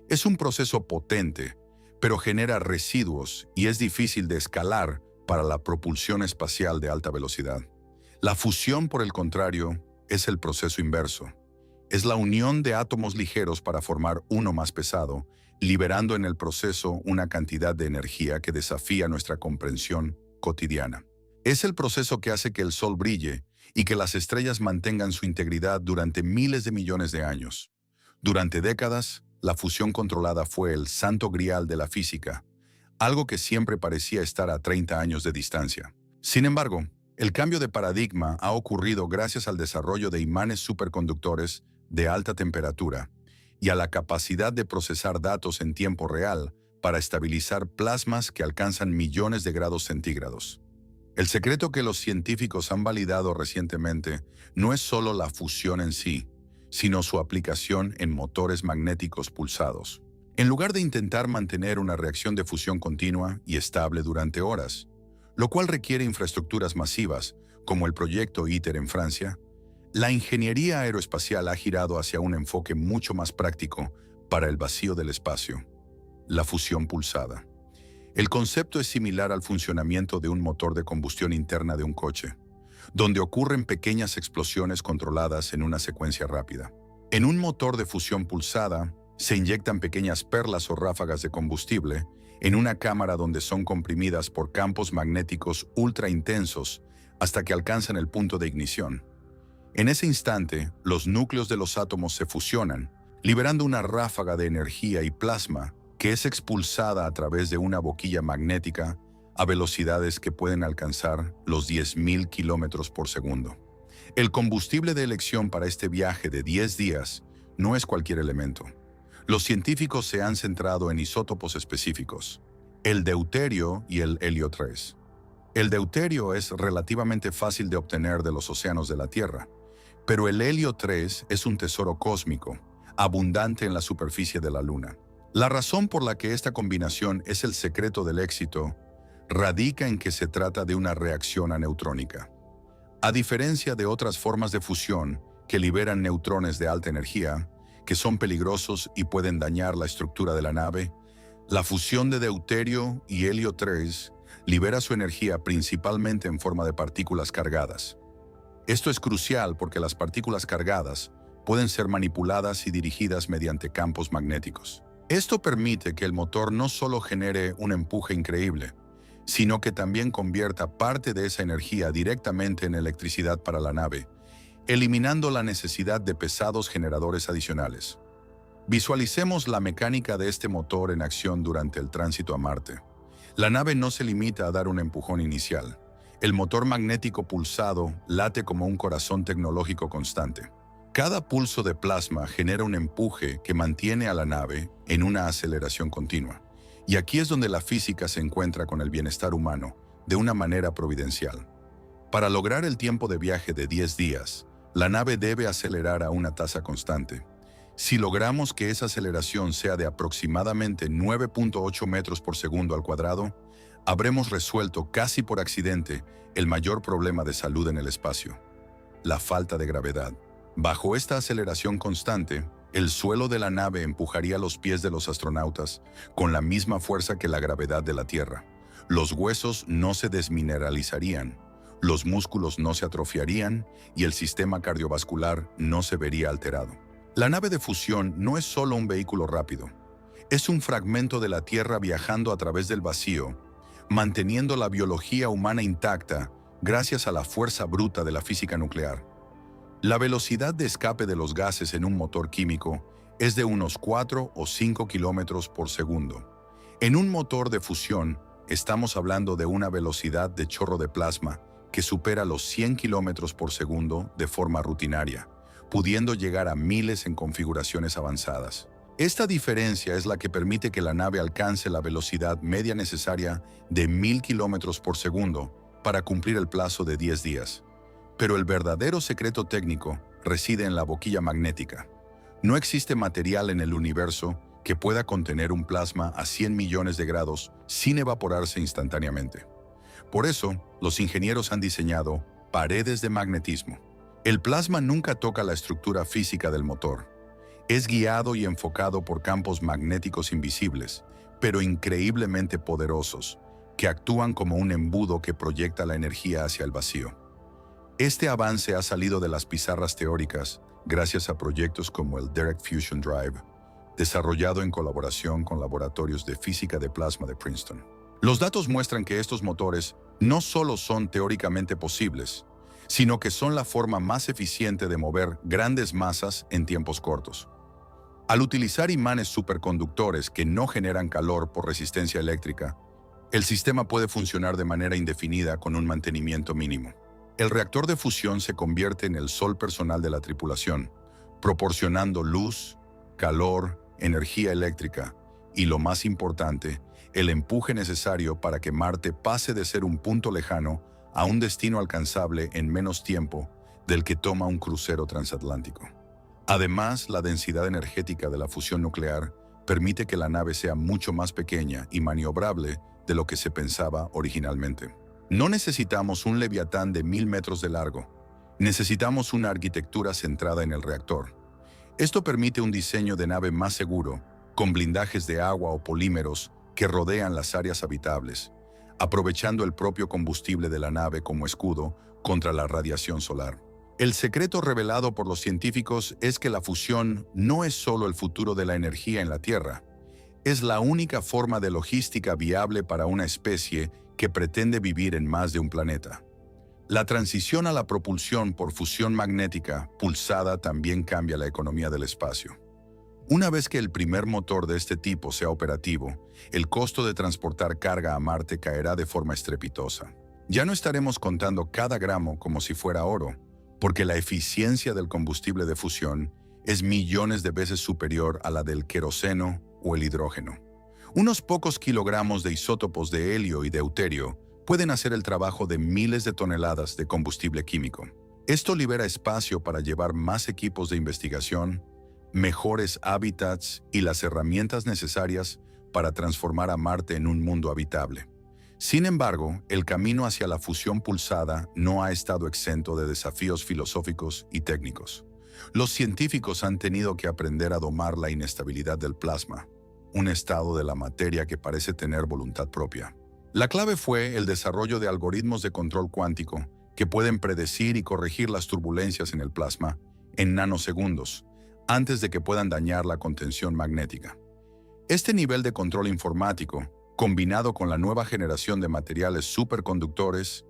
Es un proceso potente, pero genera residuos y es difícil de escalar para la propulsión espacial de alta velocidad. La fusión, por el contrario, es el proceso inverso. Es la unión de átomos ligeros para formar uno más pesado, liberando en el proceso una cantidad de energía que desafía nuestra comprensión cotidiana. Es el proceso que hace que el Sol brille y que las estrellas mantengan su integridad durante miles de millones de años. Durante décadas, la fusión controlada fue el santo grial de la física, algo que siempre parecía estar a 30 años de distancia. Sin embargo, el cambio de paradigma ha ocurrido gracias al desarrollo de imanes superconductores de alta temperatura y a la capacidad de procesar datos en tiempo real para estabilizar plasmas que alcanzan millones de grados centígrados. El secreto que los científicos han validado recientemente no es solo la fusión en sí, sino su aplicación en motores magnéticos pulsados. En lugar de intentar mantener una reacción de fusión continua y estable durante horas, lo cual requiere infraestructuras masivas, como el proyecto ITER en Francia, la ingeniería aeroespacial ha girado hacia un enfoque mucho más práctico para el vacío del espacio: la fusión pulsada. El concepto es similar al funcionamiento de un motor de combustión interna de un coche, donde ocurren pequeñas explosiones controladas en una secuencia rápida. En un motor de fusión pulsada, se inyectan pequeñas perlas o ráfagas de combustible en una cámara donde son comprimidas por campos magnéticos ultra intensos hasta que alcanzan el punto de ignición. En ese instante, los núcleos de los átomos se fusionan, liberando una ráfaga de energía y plasma que es expulsada a través de una boquilla magnética a velocidades que pueden alcanzar los 10.000 kilómetros por segundo. El combustible de elección para este viaje de 10 días no es cualquier elemento. Los científicos se han centrado en isótopos específicos: el deuterio y el helio 3. El deuterio es relativamente fácil de obtener de los océanos de la Tierra, pero el helio 3 es un tesoro cósmico, abundante en la superficie de la Luna. La razón por la que esta combinación es el secreto del éxito radica en que se trata de una reacción aneutrónica. A diferencia de otras formas de fusión que liberan neutrones de alta energía, que son peligrosos y pueden dañar la estructura de la nave, la fusión de deuterio y helio 3 libera su energía principalmente en forma de partículas cargadas. Esto es crucial porque las partículas cargadas pueden ser manipuladas y dirigidas mediante campos magnéticos. Esto permite que el motor no solo genere un empuje increíble, sino que también convierta parte de esa energía directamente en electricidad para la nave, eliminando la necesidad de pesados generadores adicionales. Visualicemos la mecánica de este motor en acción durante el tránsito a Marte. La nave no se limita a dar un empujón inicial. El motor magnético pulsado late como un corazón tecnológico constante. Cada pulso de plasma genera un empuje que mantiene a la nave en una aceleración continua. Y aquí es donde la física se encuentra con el bienestar humano, de una manera providencial. Para lograr el tiempo de viaje de 10 días, la nave debe acelerar a una tasa constante. Si logramos que esa aceleración sea de aproximadamente 9.8 metros por segundo al cuadrado, habremos resuelto casi por accidente el mayor problema de salud en el espacio: la falta de gravedad. Bajo esta aceleración constante, el suelo de la nave empujaría los pies de los astronautas con la misma fuerza que la gravedad de la Tierra. Los huesos no se desmineralizarían, los músculos no se atrofiarían y el sistema cardiovascular no se vería alterado. La nave de fusión no es solo un vehículo rápido, es un fragmento de la Tierra viajando a través del vacío, manteniendo la biología humana intacta gracias a la fuerza bruta de la física nuclear. La velocidad de escape de los gases en un motor químico es de unos 4 o 5 kilómetros por segundo. En un motor de fusión, estamos hablando de una velocidad de chorro de plasma que supera los 100 kilómetros por segundo de forma rutinaria, pudiendo llegar a miles en configuraciones avanzadas. Esta diferencia es la que permite que la nave alcance la velocidad media necesaria de 1000 kilómetros por segundo para cumplir el plazo de 10 días. Pero el verdadero secreto técnico reside en la boquilla magnética. No existe material en el universo que pueda contener un plasma a 100 millones de grados sin evaporarse instantáneamente. Por eso, los ingenieros han diseñado paredes de magnetismo. El plasma nunca toca la estructura física del motor. Es guiado y enfocado por campos magnéticos invisibles, pero increíblemente poderosos, que actúan como un embudo que proyecta la energía hacia el vacío. Este avance ha salido de las pizarras teóricas gracias a proyectos como el Direct Fusion Drive, desarrollado en colaboración con laboratorios de física de plasma de Princeton. Los datos muestran que estos motores no solo son teóricamente posibles, sino que son la forma más eficiente de mover grandes masas en tiempos cortos. Al utilizar imanes superconductores que no generan calor por resistencia eléctrica, el sistema puede funcionar de manera indefinida con un mantenimiento mínimo. El reactor de fusión se convierte en el sol personal de la tripulación, proporcionando luz, calor, energía eléctrica y, lo más importante, el empuje necesario para que Marte pase de ser un punto lejano a un destino alcanzable en menos tiempo del que toma un crucero transatlántico. Además, la densidad energética de la fusión nuclear permite que la nave sea mucho más pequeña y maniobrable de lo que se pensaba originalmente. No necesitamos un Leviatán de 1000 metros de largo. Necesitamos una arquitectura centrada en el reactor. Esto permite un diseño de nave más seguro, con blindajes de agua o polímeros que rodean las áreas habitables, aprovechando el propio combustible de la nave como escudo contra la radiación solar. El secreto revelado por los científicos es que la fusión no es solo el futuro de la energía en la Tierra, es la única forma de logística viable para una especie que pretende vivir en más de un planeta. La transición a la propulsión por fusión magnética pulsada también cambia la economía del espacio. Una vez que el primer motor de este tipo sea operativo, el costo de transportar carga a Marte caerá de forma estrepitosa. Ya no estaremos contando cada gramo como si fuera oro, porque la eficiencia del combustible de fusión es millones de veces superior a la del queroseno o el hidrógeno. Unos pocos kilogramos de isótopos de helio y deuterio pueden hacer el trabajo de miles de toneladas de combustible químico. Esto libera espacio para llevar más equipos de investigación, mejores hábitats y las herramientas necesarias para transformar a Marte en un mundo habitable. Sin embargo, el camino hacia la fusión pulsada no ha estado exento de desafíos filosóficos y técnicos. Los científicos han tenido que aprender a domar la inestabilidad del plasma, un estado de la materia que parece tener voluntad propia. La clave fue el desarrollo de algoritmos de control cuántico que pueden predecir y corregir las turbulencias en el plasma en nanosegundos, antes de que puedan dañar la contención magnética. Este nivel de control informático, combinado con la nueva generación de materiales superconductores,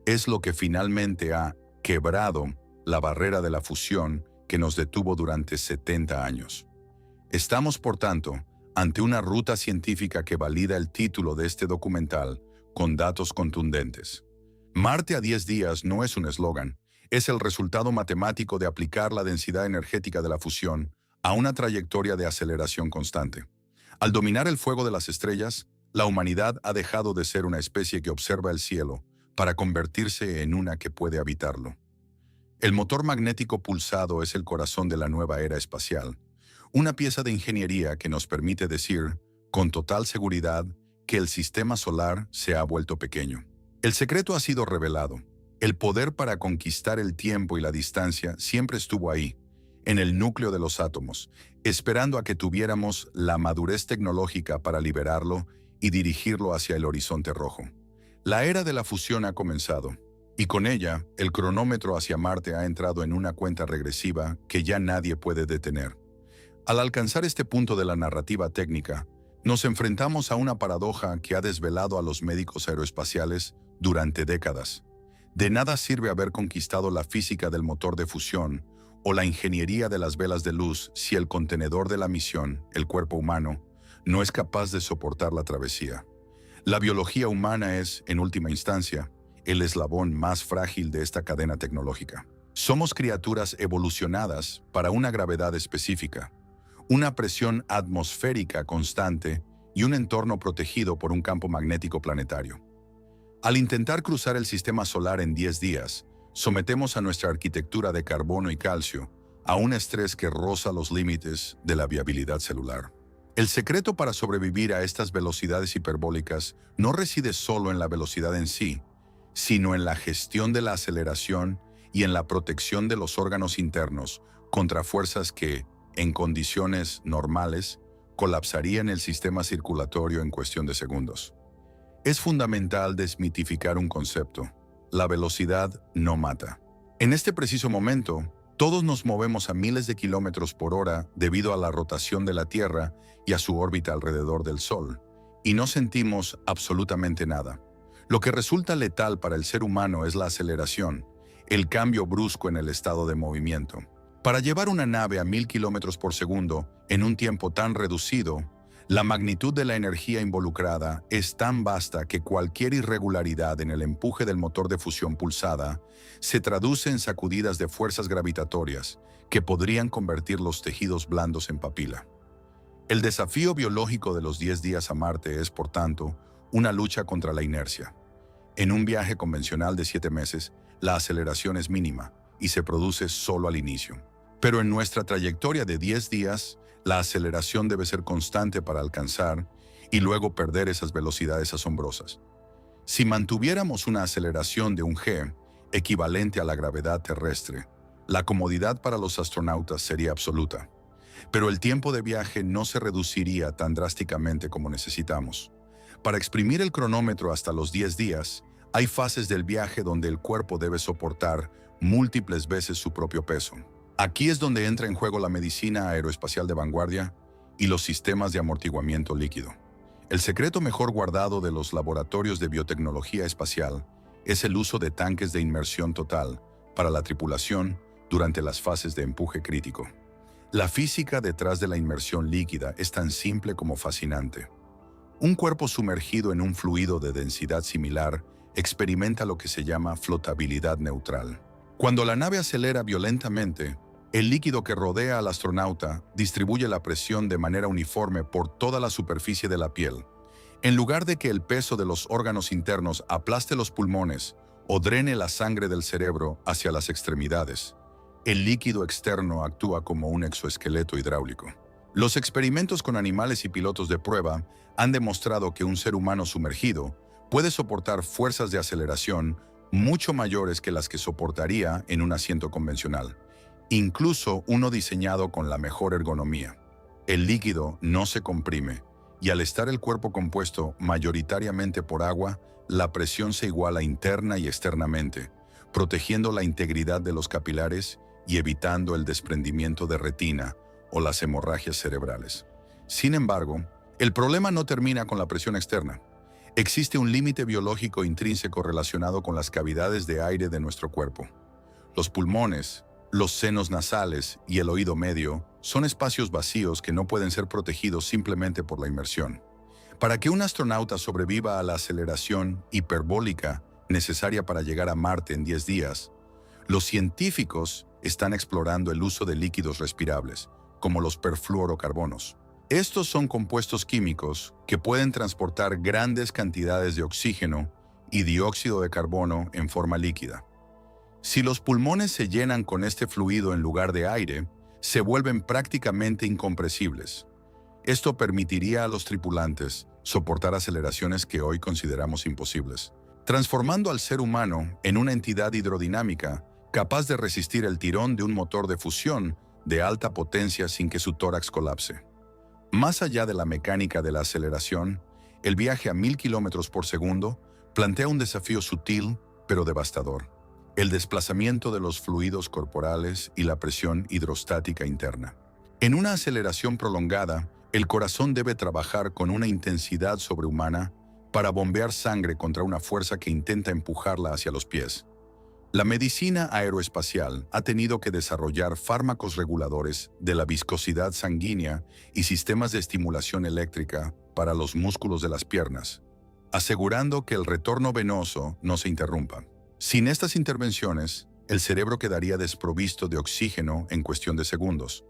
es lo que finalmente ha quebrado la barrera de la fusión que nos detuvo durante 70 años. Estamos, por tanto, ante una ruta científica que valida el título de este documental con datos contundentes. Marte a 10 días no es un eslogan, es el resultado matemático de aplicar la densidad energética de la fusión a una trayectoria de aceleración constante. Al dominar el fuego de las estrellas, la humanidad ha dejado de ser una especie que observa el cielo para convertirse en una que puede habitarlo. El motor magnético pulsado es el corazón de la nueva era espacial, una pieza de ingeniería que nos permite decir, con total seguridad, que el sistema solar se ha vuelto pequeño. El secreto ha sido revelado. El poder para conquistar el tiempo y la distancia siempre estuvo ahí, en el núcleo de los átomos, esperando a que tuviéramos la madurez tecnológica para liberarlo y dirigirlo hacia el horizonte rojo. La era de la fusión ha comenzado, y con ella, el cronómetro hacia Marte ha entrado en una cuenta regresiva que ya nadie puede detener. Al alcanzar este punto de la narrativa técnica, nos enfrentamos a una paradoja que ha desvelado a los médicos aeroespaciales durante décadas. De nada sirve haber conquistado la física del motor de fusión o la ingeniería de las velas de luz si el contenedor de la misión, el cuerpo humano, no es capaz de soportar la travesía. La biología humana es, en última instancia, el eslabón más frágil de esta cadena tecnológica. Somos criaturas evolucionadas para una gravedad específica, una presión atmosférica constante y un entorno protegido por un campo magnético planetario. Al intentar cruzar el sistema solar en 10 días, sometemos a nuestra arquitectura de carbono y calcio a un estrés que roza los límites de la viabilidad celular. El secreto para sobrevivir a estas velocidades hiperbólicas no reside solo en la velocidad en sí, sino en la gestión de la aceleración y en la protección de los órganos internos contra fuerzas que, en condiciones normales, colapsarían el sistema circulatorio en cuestión de segundos. Es fundamental desmitificar un concepto: la velocidad no mata. En este preciso momento, todos nos movemos a miles de kilómetros por hora debido a la rotación de la Tierra y a su órbita alrededor del Sol, y no sentimos absolutamente nada. Lo que resulta letal para el ser humano es la aceleración, el cambio brusco en el estado de movimiento. Para llevar una nave a 1000 kilómetros por segundo en un tiempo tan reducido, la magnitud de la energía involucrada es tan vasta que cualquier irregularidad en el empuje del motor de fusión pulsada se traduce en sacudidas de fuerzas gravitatorias que podrían convertir los tejidos blandos en papila. El desafío biológico de los 10 días a Marte es, por tanto, una lucha contra la inercia. En un viaje convencional de 7 meses, la aceleración es mínima y se produce solo al inicio. Pero en nuestra trayectoria de 10 días, la aceleración debe ser constante para alcanzar y luego perder esas velocidades asombrosas. Si mantuviéramos una aceleración de un g, equivalente a la gravedad terrestre, la comodidad para los astronautas sería absoluta. Pero el tiempo de viaje no se reduciría tan drásticamente como necesitamos. Para exprimir el cronómetro hasta los 10 días, hay fases del viaje donde el cuerpo debe soportar múltiples veces su propio peso. Aquí es donde entra en juego la medicina aeroespacial de vanguardia y los sistemas de amortiguamiento líquido. El secreto mejor guardado de los laboratorios de biotecnología espacial es el uso de tanques de inmersión total para la tripulación durante las fases de empuje crítico. La física detrás de la inmersión líquida es tan simple como fascinante. Un cuerpo sumergido en un fluido de densidad similar experimenta lo que se llama flotabilidad neutral. Cuando la nave acelera violentamente, el líquido que rodea al astronauta distribuye la presión de manera uniforme por toda la superficie de la piel. En lugar de que el peso de los órganos internos aplaste los pulmones o drene la sangre del cerebro hacia las extremidades, el líquido externo actúa como un exoesqueleto hidráulico. Los experimentos con animales y pilotos de prueba han demostrado que un ser humano sumergido puede soportar fuerzas de aceleración mucho mayores que las que soportaría en un asiento convencional, incluso uno diseñado con la mejor ergonomía. El líquido no se comprime, y al estar el cuerpo compuesto mayoritariamente por agua, la presión se iguala interna y externamente, protegiendo la integridad de los capilares y evitando el desprendimiento de retina o las hemorragias cerebrales. Sin embargo, el problema no termina con la presión externa. Existe un límite biológico intrínseco relacionado con las cavidades de aire de nuestro cuerpo. Los pulmones, los senos nasales y el oído medio son espacios vacíos que no pueden ser protegidos simplemente por la inmersión. Para que un astronauta sobreviva a la aceleración hiperbólica necesaria para llegar a Marte en 10 días, los científicos están explorando el uso de líquidos respirables, como los perfluorocarbonos. Estos son compuestos químicos que pueden transportar grandes cantidades de oxígeno y dióxido de carbono en forma líquida. Si los pulmones se llenan con este fluido en lugar de aire, se vuelven prácticamente incompresibles. Esto permitiría a los tripulantes soportar aceleraciones que hoy consideramos imposibles, transformando al ser humano en una entidad hidrodinámica capaz de resistir el tirón de un motor de fusión de alta potencia sin que su tórax colapse. Más allá de la mecánica de la aceleración, el viaje a 1000 kilómetros por segundo plantea un desafío sutil pero devastador: el desplazamiento de los fluidos corporales y la presión hidrostática interna. En una aceleración prolongada, el corazón debe trabajar con una intensidad sobrehumana para bombear sangre contra una fuerza que intenta empujarla hacia los pies. La medicina aeroespacial ha tenido que desarrollar fármacos reguladores de la viscosidad sanguínea y sistemas de estimulación eléctrica para los músculos de las piernas, asegurando que el retorno venoso no se interrumpa. Sin estas intervenciones, el cerebro quedaría desprovisto de oxígeno en cuestión de segundos,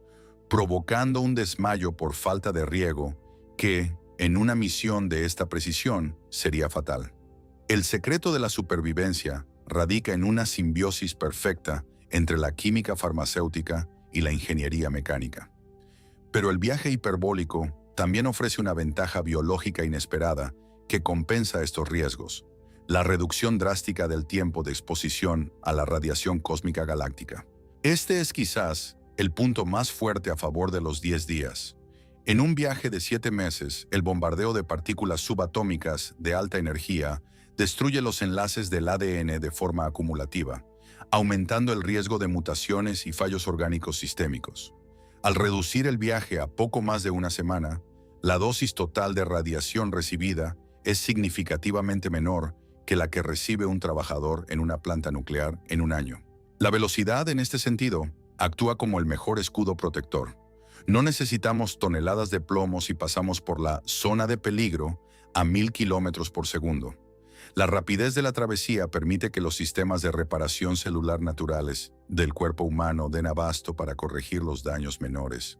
provocando un desmayo por falta de riego que, en una misión de esta precisión, sería fatal. El secreto de la supervivencia radica en una simbiosis perfecta entre la química farmacéutica y la ingeniería mecánica. Pero el viaje hiperbólico también ofrece una ventaja biológica inesperada que compensa estos riesgos: la reducción drástica del tiempo de exposición a la radiación cósmica galáctica. Este es quizás el punto más fuerte a favor de los 10 días. En un viaje de 7 meses, el bombardeo de partículas subatómicas de alta energía destruye los enlaces del ADN de forma acumulativa, aumentando el riesgo de mutaciones y fallos orgánicos sistémicos. Al reducir el viaje a poco más de una semana, la dosis total de radiación recibida es significativamente menor que la que recibe un trabajador en una planta nuclear en un año. La velocidad, en este sentido, actúa como el mejor escudo protector. No necesitamos toneladas de plomo si pasamos por la zona de peligro a 1000 kilómetros por segundo. La rapidez de la travesía permite que los sistemas de reparación celular naturales del cuerpo humano den abasto para corregir los daños menores,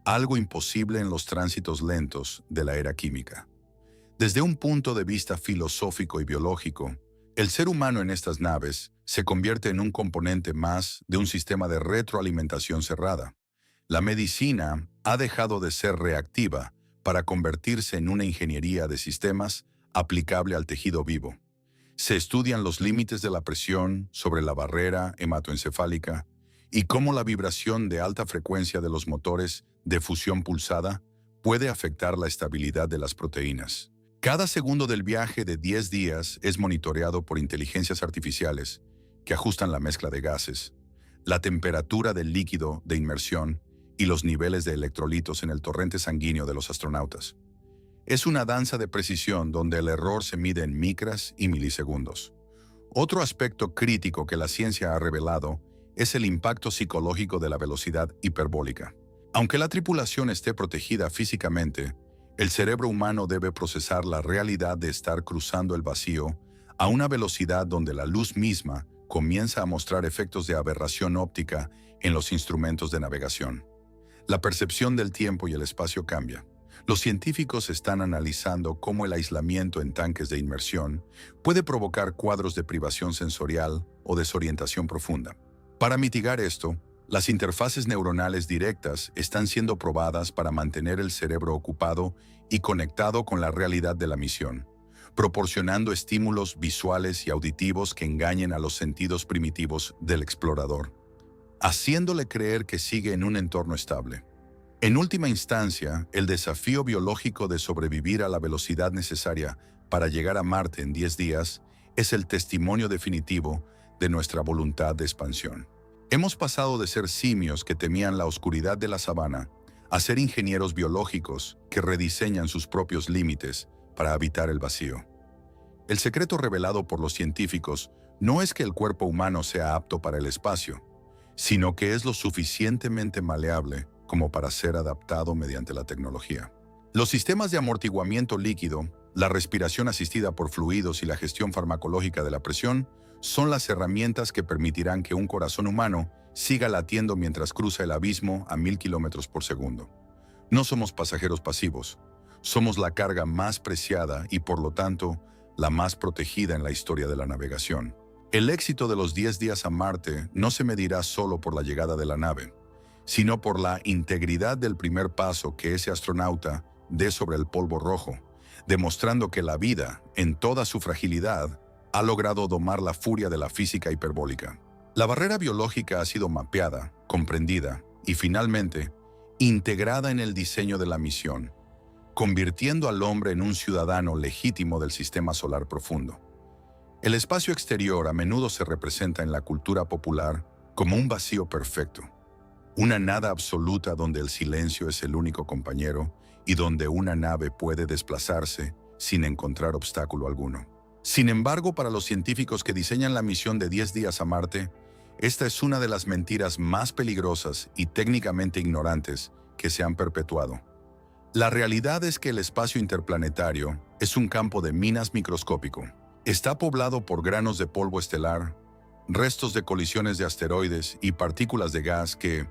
algo imposible en los tránsitos lentos de la era química. Desde un punto de vista filosófico y biológico, el ser humano en estas naves se convierte en un componente más de un sistema de retroalimentación cerrada. La medicina ha dejado de ser reactiva para convertirse en una ingeniería de sistemas aplicable al tejido vivo. Se estudian los límites de la presión sobre la barrera hematoencefálica y cómo la vibración de alta frecuencia de los motores de fusión pulsada puede afectar la estabilidad de las proteínas. Cada segundo del viaje de 10 días es monitoreado por inteligencias artificiales que ajustan la mezcla de gases, la temperatura del líquido de inmersión y los niveles de electrolitos en el torrente sanguíneo de los astronautas. Es una danza de precisión donde el error se mide en micras y milisegundos. Otro aspecto crítico que la ciencia ha revelado es el impacto psicológico de la velocidad hiperbólica. Aunque la tripulación esté protegida físicamente, el cerebro humano debe procesar la realidad de estar cruzando el vacío a una velocidad donde la luz misma comienza a mostrar efectos de aberración óptica en los instrumentos de navegación. La percepción del tiempo y el espacio cambia. Los científicos están analizando cómo el aislamiento en tanques de inmersión puede provocar cuadros de privación sensorial o desorientación profunda. Para mitigar esto, las interfaces neuronales directas están siendo probadas para mantener el cerebro ocupado y conectado con la realidad de la misión, proporcionando estímulos visuales y auditivos que engañen a los sentidos primitivos del explorador, haciéndole creer que sigue en un entorno estable. En última instancia, el desafío biológico de sobrevivir a la velocidad necesaria para llegar a Marte en 10 días es el testimonio definitivo de nuestra voluntad de expansión. Hemos pasado de ser simios que temían la oscuridad de la sabana a ser ingenieros biológicos que rediseñan sus propios límites para habitar el vacío. El secreto revelado por los científicos no es que el cuerpo humano sea apto para el espacio, sino que es lo suficientemente maleable como para ser adaptado mediante la tecnología. Los sistemas de amortiguamiento líquido, la respiración asistida por fluidos y la gestión farmacológica de la presión son las herramientas que permitirán que un corazón humano siga latiendo mientras cruza el abismo a 1000 kilómetros por segundo. No somos pasajeros pasivos, somos la carga más preciada y por lo tanto la más protegida en la historia de la navegación. El éxito de los 10 días a Marte no se medirá solo por la llegada de la nave, sino por la integridad del primer paso que ese astronauta dé sobre el polvo rojo, demostrando que la vida, en toda su fragilidad, ha logrado domar la furia de la física hiperbólica. La barrera biológica ha sido mapeada, comprendida y finalmente integrada en el diseño de la misión, convirtiendo al hombre en un ciudadano legítimo del sistema solar profundo. El espacio exterior a menudo se representa en la cultura popular como un vacío perfecto, una nada absoluta donde el silencio es el único compañero y donde una nave puede desplazarse sin encontrar obstáculo alguno. Sin embargo, para los científicos que diseñan la misión de 10 días a Marte, esta es una de las mentiras más peligrosas y técnicamente ignorantes que se han perpetuado. La realidad es que el espacio interplanetario es un campo de minas microscópico. Está poblado por granos de polvo estelar, restos de colisiones de asteroides y partículas de gas que,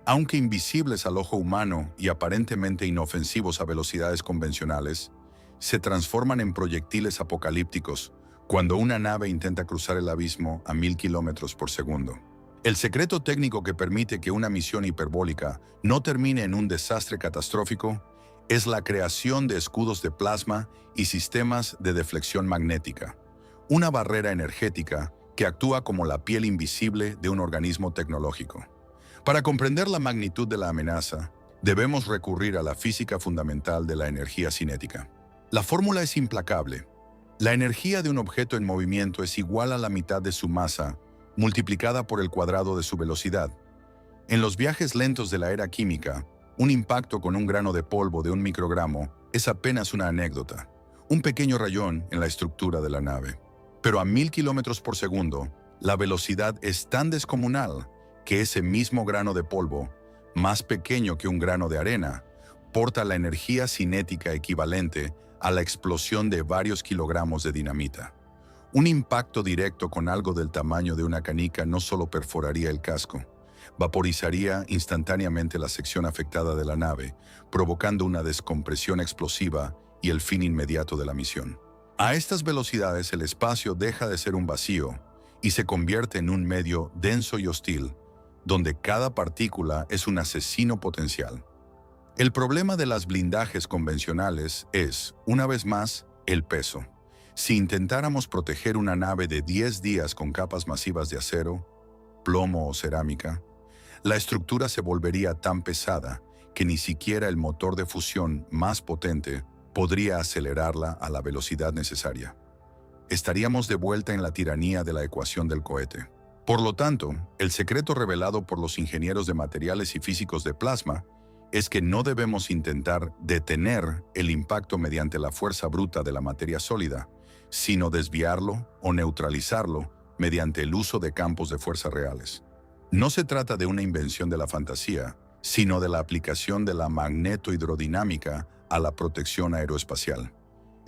aunque invisibles al ojo humano y aparentemente inofensivos a velocidades convencionales, se transforman en proyectiles apocalípticos cuando una nave intenta cruzar el abismo a 1000 kilómetros por segundo. El secreto técnico que permite que una misión hiperbólica no termine en un desastre catastrófico es la creación de escudos de plasma y sistemas de deflexión magnética, una barrera energética que actúa como la piel invisible de un organismo tecnológico. Para comprender la magnitud de la amenaza, debemos recurrir a la física fundamental de la energía cinética. La fórmula es implacable. La energía de un objeto en movimiento es igual a la mitad de su masa, multiplicada por el cuadrado de su velocidad. En los viajes lentos de la era química, un impacto con un grano de polvo de 1 microgramo es apenas una anécdota, un pequeño rayón en la estructura de la nave. Pero a 1000 kilómetros por segundo, la velocidad es tan descomunal que ese mismo grano de polvo, más pequeño que un grano de arena, porta la energía cinética equivalente a la explosión de varios kilogramos de dinamita. Un impacto directo con algo del tamaño de una canica no solo perforaría el casco, vaporizaría instantáneamente la sección afectada de la nave, provocando una descompresión explosiva y el fin inmediato de la misión. A estas velocidades el espacio deja de ser un vacío y se convierte en un medio denso y hostil, donde cada partícula es un asesino potencial. El problema de las blindajes convencionales es, una vez más, el peso. Si intentáramos proteger una nave de 10 días con capas masivas de acero, plomo o cerámica, la estructura se volvería tan pesada que ni siquiera el motor de fusión más potente podría acelerarla a la velocidad necesaria. Estaríamos de vuelta en la tiranía de la ecuación del cohete. Por lo tanto, el secreto revelado por los ingenieros de materiales y físicos de plasma es que no debemos intentar detener el impacto mediante la fuerza bruta de la materia sólida, sino desviarlo o neutralizarlo mediante el uso de campos de fuerza reales. No se trata de una invención de la fantasía, sino de la aplicación de la magnetohidrodinámica a la protección aeroespacial.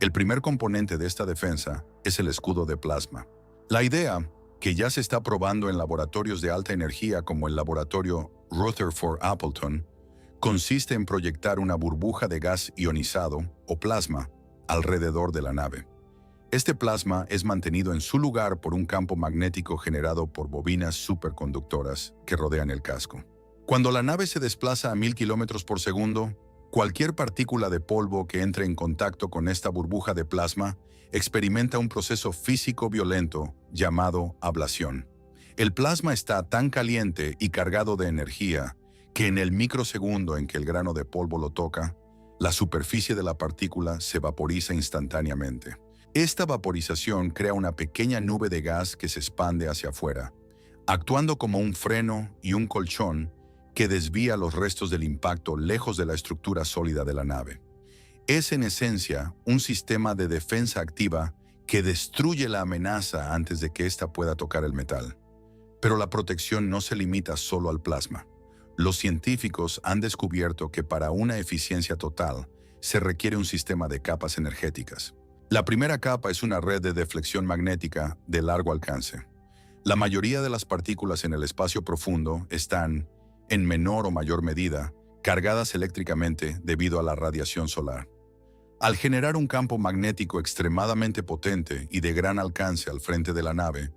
El primer componente de esta defensa es el escudo de plasma. La idea, que ya se está probando en laboratorios de alta energía como el laboratorio Rutherford Appleton, consiste en proyectar una burbuja de gas ionizado, o plasma, alrededor de la nave. Este plasma es mantenido en su lugar por un campo magnético generado por bobinas superconductoras que rodean el casco. Cuando la nave se desplaza a 1000 kilómetros por segundo, cualquier partícula de polvo que entre en contacto con esta burbuja de plasma experimenta un proceso físico violento llamado ablación. El plasma está tan caliente y cargado de energía que en el microsegundo en que el grano de polvo lo toca, la superficie de la partícula se vaporiza instantáneamente. Esta vaporización crea una pequeña nube de gas que se expande hacia afuera, actuando como un freno y un colchón que desvía los restos del impacto lejos de la estructura sólida de la nave. Es en esencia un sistema de defensa activa que destruye la amenaza antes de que ésta pueda tocar el metal. Pero la protección no se limita solo al plasma. Los científicos han descubierto que para una eficiencia total se requiere un sistema de capas energéticas. La primera capa es una red de deflexión magnética de largo alcance. La mayoría de las partículas en el espacio profundo están, en menor o mayor medida, cargadas eléctricamente debido a la radiación solar. Al generar un campo magnético extremadamente potente y de gran alcance al frente de la nave,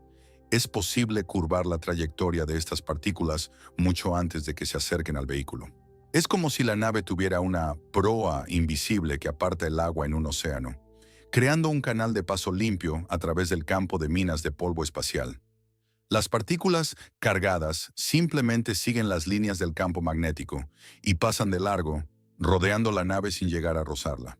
es posible curvar la trayectoria de estas partículas mucho antes de que se acerquen al vehículo. Es como si la nave tuviera una proa invisible que aparta el agua en un océano, creando un canal de paso limpio a través del campo de minas de polvo espacial. Las partículas cargadas simplemente siguen las líneas del campo magnético y pasan de largo, rodeando la nave sin llegar a rozarla.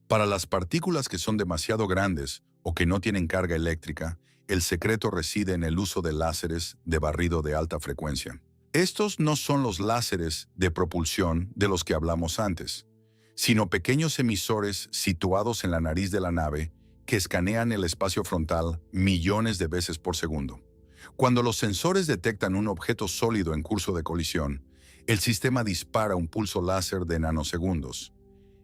Para las partículas que son demasiado grandes o que no tienen carga eléctrica, el secreto reside en el uso de láseres de barrido de alta frecuencia. Estos no son los láseres de propulsión de los que hablamos antes, sino pequeños emisores situados en la nariz de la nave que escanean el espacio frontal millones de veces por segundo. Cuando los sensores detectan un objeto sólido en curso de colisión, el sistema dispara un pulso láser de nanosegundos.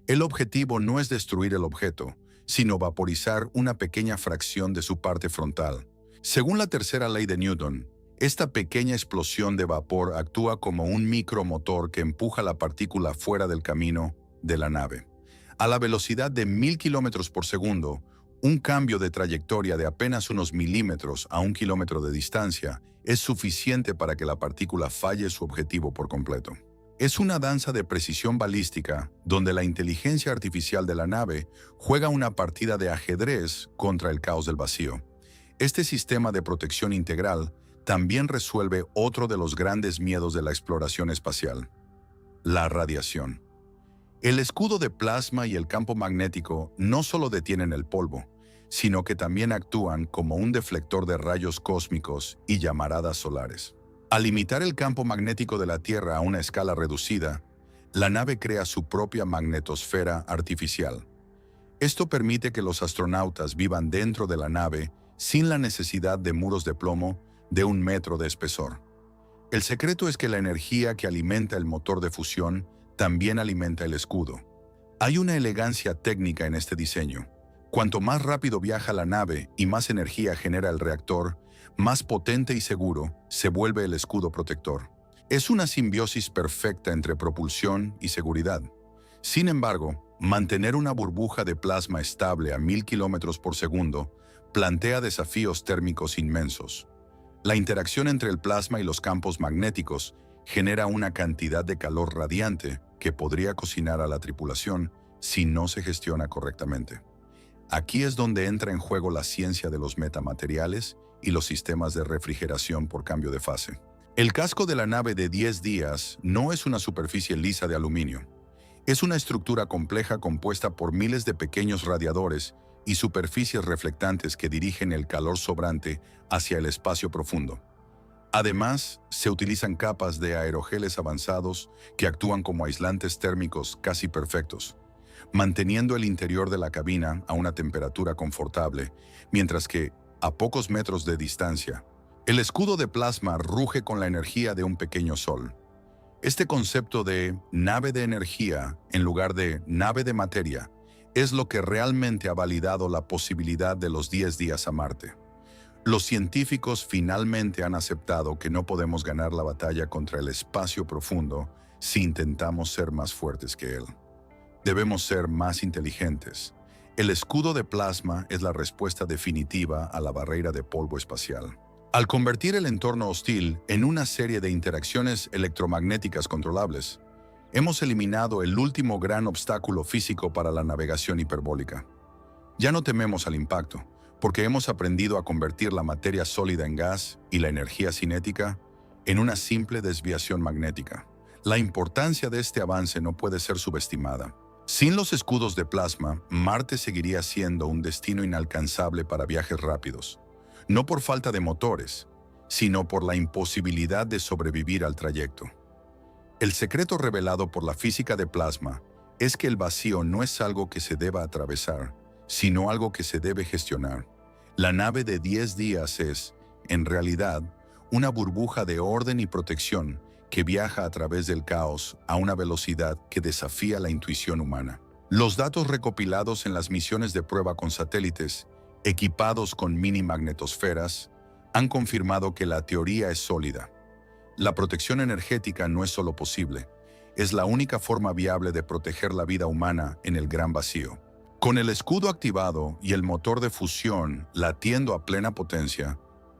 El objetivo no es destruir el objeto, sino vaporizar una pequeña fracción de su parte frontal. Según la tercera ley de Newton, esta pequeña explosión de vapor actúa como un micromotor que empuja la partícula fuera del camino de la nave. A la velocidad de 1000 kilómetros por segundo, un cambio de trayectoria de apenas unos milímetros a 1 kilómetro de distancia es suficiente para que la partícula falle su objetivo por completo. Es una danza de precisión balística donde la inteligencia artificial de la nave juega una partida de ajedrez contra el caos del vacío. Este sistema de protección integral también resuelve otro de los grandes miedos de la exploración espacial: la radiación. El escudo de plasma y el campo magnético no solo detienen el polvo, sino que también actúan como un deflector de rayos cósmicos y llamaradas solares. Al limitar el campo magnético de la Tierra a una escala reducida, la nave crea su propia magnetosfera artificial. Esto permite que los astronautas vivan dentro de la nave sin la necesidad de muros de plomo de 1 metro de espesor. El secreto es que la energía que alimenta el motor de fusión también alimenta el escudo. Hay una elegancia técnica en este diseño. Cuanto más rápido viaja la nave y más energía genera el reactor, más potente y seguro se vuelve el escudo protector. Es una simbiosis perfecta entre propulsión y seguridad. Sin embargo, mantener una burbuja de plasma estable a 1000 kilómetros por segundo plantea desafíos térmicos inmensos. La interacción entre el plasma y los campos magnéticos genera una cantidad de calor radiante que podría cocinar a la tripulación si no se gestiona correctamente. Aquí es donde entra en juego la ciencia de los metamateriales y los sistemas de refrigeración por cambio de fase. El casco de la nave de 10 días no es una superficie lisa de aluminio. Es una estructura compleja compuesta por miles de pequeños radiadores y superficies reflectantes que dirigen el calor sobrante hacia el espacio profundo. Además, se utilizan capas de aerogeles avanzados que actúan como aislantes térmicos casi perfectos, manteniendo el interior de la cabina a una temperatura confortable, mientras que, a pocos metros de distancia, el escudo de plasma ruge con la energía de un pequeño sol. Este concepto de nave de energía en lugar de nave de materia es lo que realmente ha validado la posibilidad de los 10 días a Marte. Los científicos finalmente han aceptado que no podemos ganar la batalla contra el espacio profundo si intentamos ser más fuertes que él. Debemos ser más inteligentes. El escudo de plasma es la respuesta definitiva a la barrera de polvo espacial. Al convertir el entorno hostil en una serie de interacciones electromagnéticas controlables, hemos eliminado el último gran obstáculo físico para la navegación hiperbólica. Ya no tememos al impacto, porque hemos aprendido a convertir la materia sólida en gas y la energía cinética en una simple desviación magnética. La importancia de este avance no puede ser subestimada. Sin los escudos de plasma, Marte seguiría siendo un destino inalcanzable para viajes rápidos, no por falta de motores, sino por la imposibilidad de sobrevivir al trayecto. El secreto revelado por la física de plasma es que el vacío no es algo que se deba atravesar, sino algo que se debe gestionar. La nave de 10 días es, en realidad, una burbuja de orden y protección que viaja a través del caos a una velocidad que desafía la intuición humana. Los datos recopilados en las misiones de prueba con satélites, equipados con mini magnetosferas, han confirmado que la teoría es sólida. La protección energética no es solo posible, es la única forma viable de proteger la vida humana en el gran vacío. Con el escudo activado y el motor de fusión latiendo a plena potencia,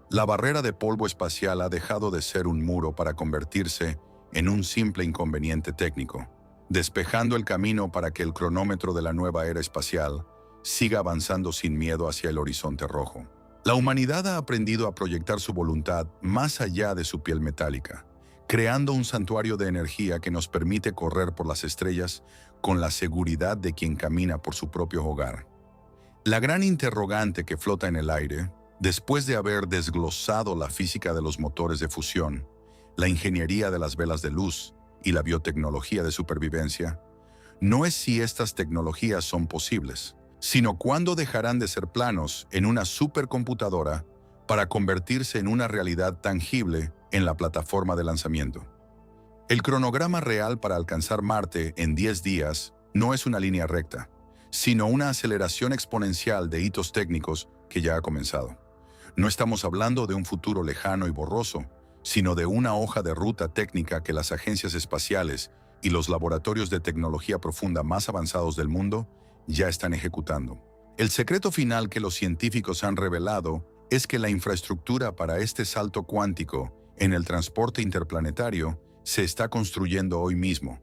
la barrera de polvo espacial ha dejado de ser un muro para convertirse en un simple inconveniente técnico, despejando el camino para que el cronómetro de la nueva era espacial siga avanzando sin miedo hacia el horizonte rojo. La humanidad ha aprendido a proyectar su voluntad más allá de su piel metálica, creando un santuario de energía que nos permite correr por las estrellas con la seguridad de quien camina por su propio hogar. La gran interrogante que flota en el aire, después de haber desglosado la física de los motores de fusión, la ingeniería de las velas de luz y la biotecnología de supervivencia, no es si estas tecnologías son posibles, sino cuándo dejarán de ser planos en una supercomputadora para convertirse en una realidad tangible en la plataforma de lanzamiento. El cronograma real para alcanzar Marte en 10 días no es una línea recta, sino una aceleración exponencial de hitos técnicos que ya ha comenzado. No estamos hablando de un futuro lejano y borroso, sino de una hoja de ruta técnica que las agencias espaciales y los laboratorios de tecnología profunda más avanzados del mundo ya están ejecutando. El secreto final que los científicos han revelado es que la infraestructura para este salto cuántico en el transporte interplanetario se está construyendo hoy mismo,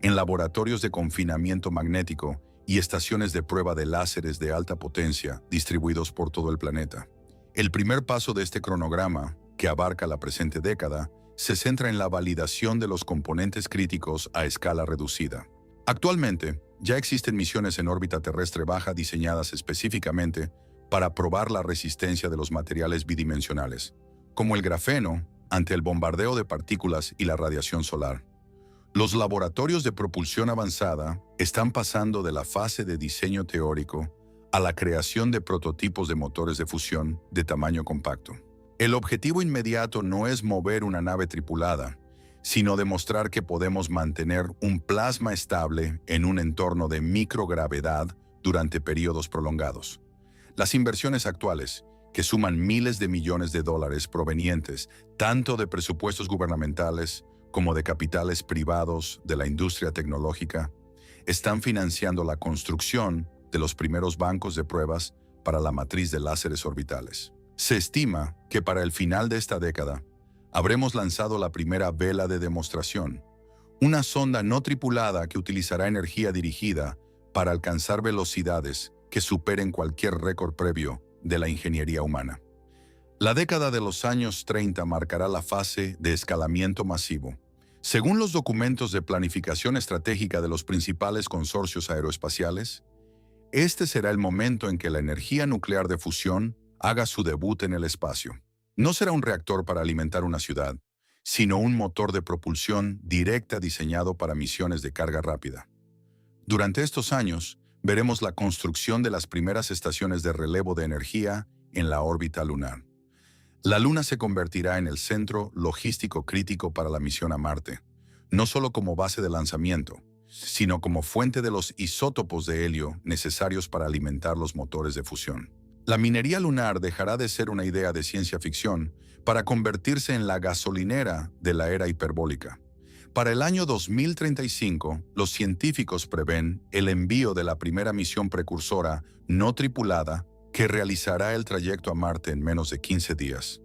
en laboratorios de confinamiento magnético y estaciones de prueba de láseres de alta potencia distribuidos por todo el planeta. El primer paso de este cronograma, que abarca la presente década, se centra en la validación de los componentes críticos a escala reducida. Actualmente, ya existen misiones en órbita terrestre baja diseñadas específicamente para probar la resistencia de los materiales bidimensionales, como el grafeno, ante el bombardeo de partículas y la radiación solar. Los laboratorios de propulsión avanzada están pasando de la fase de diseño teórico a la creación de prototipos de motores de fusión de tamaño compacto. El objetivo inmediato no es mover una nave tripulada, sino demostrar que podemos mantener un plasma estable en un entorno de microgravedad durante periodos prolongados. Las inversiones actuales, que suman miles de millones de dólares provenientes tanto de presupuestos gubernamentales como de capitales privados de la industria tecnológica, están financiando la construcción de los primeros bancos de pruebas para la matriz de láseres orbitales. Se estima que para el final de esta década habremos lanzado la primera vela de demostración, una sonda no tripulada que utilizará energía dirigida para alcanzar velocidades que superen cualquier récord previo de la ingeniería humana. La década de los años 30 marcará la fase de escalamiento masivo. Según los documentos de planificación estratégica de los principales consorcios aeroespaciales, este será el momento en que la energía nuclear de fusión haga su debut en el espacio. No será un reactor para alimentar una ciudad, sino un motor de propulsión directa diseñado para misiones de carga rápida. Durante estos años, veremos la construcción de las primeras estaciones de relevo de energía en la órbita lunar. La Luna se convertirá en el centro logístico crítico para la misión a Marte, no solo como base de lanzamiento, sino como fuente de los isótopos de helio necesarios para alimentar los motores de fusión. La minería lunar dejará de ser una idea de ciencia ficción para convertirse en la gasolinera de la era hiperbólica. Para el año 2035, los científicos prevén el envío de la primera misión precursora no tripulada que realizará el trayecto a Marte en menos de 15 días,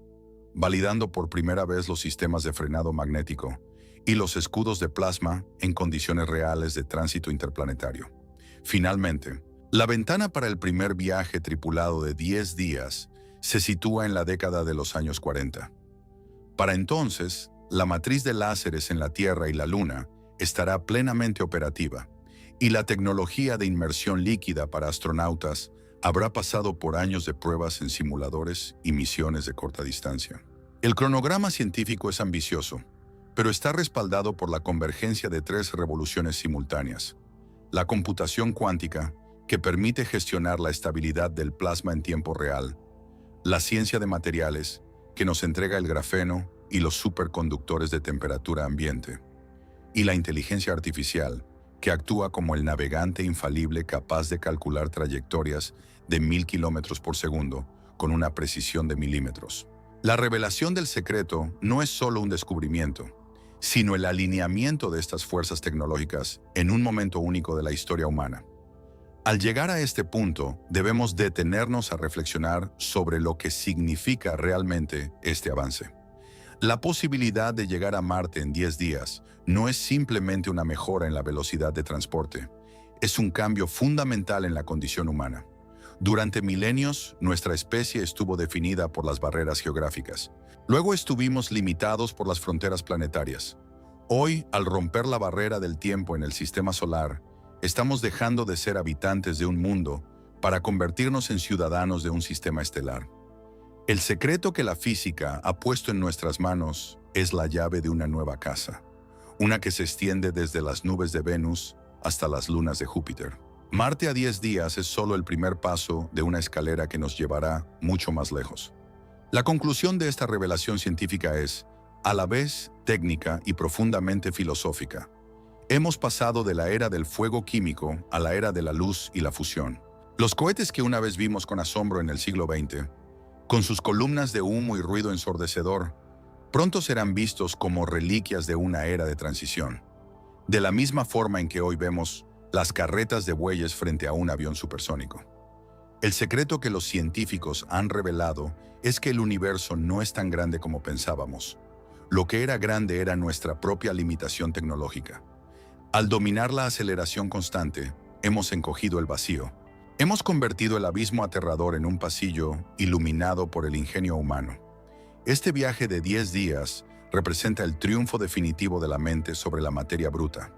validando por primera vez los sistemas de frenado magnético y los escudos de plasma en condiciones reales de tránsito interplanetario. Finalmente, la ventana para el primer viaje tripulado de 10 días se sitúa en la década de los años 40. Para entonces, la matriz de láseres en la Tierra y la Luna estará plenamente operativa, y la tecnología de inmersión líquida para astronautas habrá pasado por años de pruebas en simuladores y misiones de corta distancia. El cronograma científico es ambicioso, pero está respaldado por la convergencia de 3 revoluciones simultáneas: la computación cuántica, que permite gestionar la estabilidad del plasma en tiempo real; la ciencia de materiales, que nos entrega el grafeno y los superconductores de temperatura ambiente; y la inteligencia artificial, que actúa como el navegante infalible capaz de calcular trayectorias de 1000 kilómetros por segundo con una precisión de milímetros. La revelación del secreto no es solo un descubrimiento, sino el alineamiento de estas fuerzas tecnológicas en un momento único de la historia humana. Al llegar a este punto, debemos detenernos a reflexionar sobre lo que significa realmente este avance. La posibilidad de llegar a Marte en 10 días no es simplemente una mejora en la velocidad de transporte, es un cambio fundamental en la condición humana. Durante milenios, nuestra especie estuvo definida por las barreras geográficas. Luego estuvimos limitados por las fronteras planetarias. Hoy, al romper la barrera del tiempo en el sistema solar, estamos dejando de ser habitantes de un mundo para convertirnos en ciudadanos de un sistema estelar. El secreto que la física ha puesto en nuestras manos es la llave de una nueva casa, una que se extiende desde las nubes de Venus hasta las lunas de Júpiter. Marte a 10 días es solo el primer paso de una escalera que nos llevará mucho más lejos. La conclusión de esta revelación científica es, a la vez, técnica y profundamente filosófica. Hemos pasado de la era del fuego químico a la era de la luz y la fusión. Los cohetes que una vez vimos con asombro en el siglo XX, con sus columnas de humo y ruido ensordecedor, pronto serán vistos como reliquias de una era de transición. De la misma forma en que hoy vemos las carretas de bueyes frente a un avión supersónico. El secreto que los científicos han revelado es que el universo no es tan grande como pensábamos. Lo que era grande era nuestra propia limitación tecnológica. Al dominar la aceleración constante, hemos encogido el vacío. Hemos convertido el abismo aterrador en un pasillo iluminado por el ingenio humano. Este viaje de 10 días representa el triunfo definitivo de la mente sobre la materia bruta.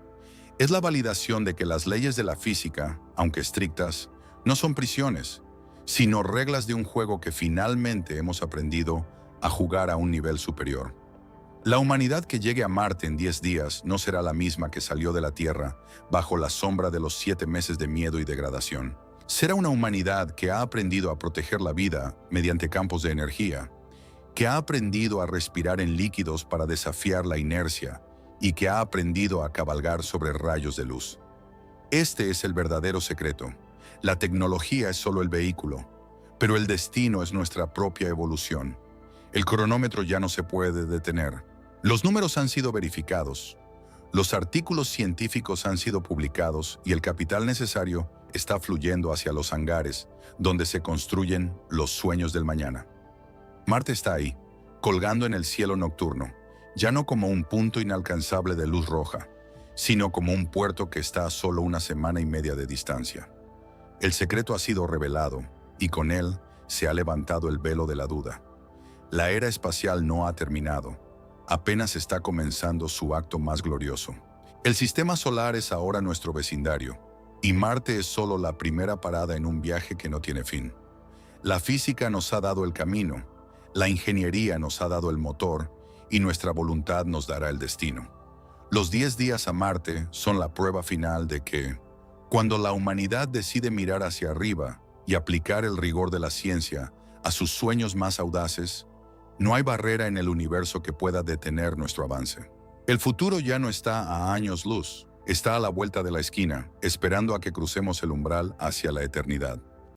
Es la validación de que las leyes de la física, aunque estrictas, no son prisiones, sino reglas de un juego que finalmente hemos aprendido a jugar a un nivel superior. La humanidad que llegue a Marte en 10 días no será la misma que salió de la Tierra bajo la sombra de los 7 meses de miedo y degradación. Será una humanidad que ha aprendido a proteger la vida mediante campos de energía, que ha aprendido a respirar en líquidos para desafiar la inercia y que ha aprendido a cabalgar sobre rayos de luz. Este es el verdadero secreto. La tecnología es solo el vehículo, pero el destino es nuestra propia evolución. El cronómetro ya no se puede detener. Los números han sido verificados, los artículos científicos han sido publicados y el capital necesario está fluyendo hacia los hangares, donde se construyen los sueños del mañana. Marte está ahí, colgando en el cielo nocturno, ya no como un punto inalcanzable de luz roja, sino como un puerto que está a solo una semana y media de distancia. El secreto ha sido revelado, y con él se ha levantado el velo de la duda. La era espacial no ha terminado, apenas está comenzando su acto más glorioso. El sistema solar es ahora nuestro vecindario, y Marte es solo la primera parada en un viaje que no tiene fin. La física nos ha dado el camino, la ingeniería nos ha dado el motor, y nuestra voluntad nos dará el destino. Los 10 días a Marte son la prueba final de que, cuando la humanidad decide mirar hacia arriba y aplicar el rigor de la ciencia a sus sueños más audaces, no hay barrera en el universo que pueda detener nuestro avance. El futuro ya no está a años luz, está a la vuelta de la esquina, esperando a que crucemos el umbral hacia la eternidad.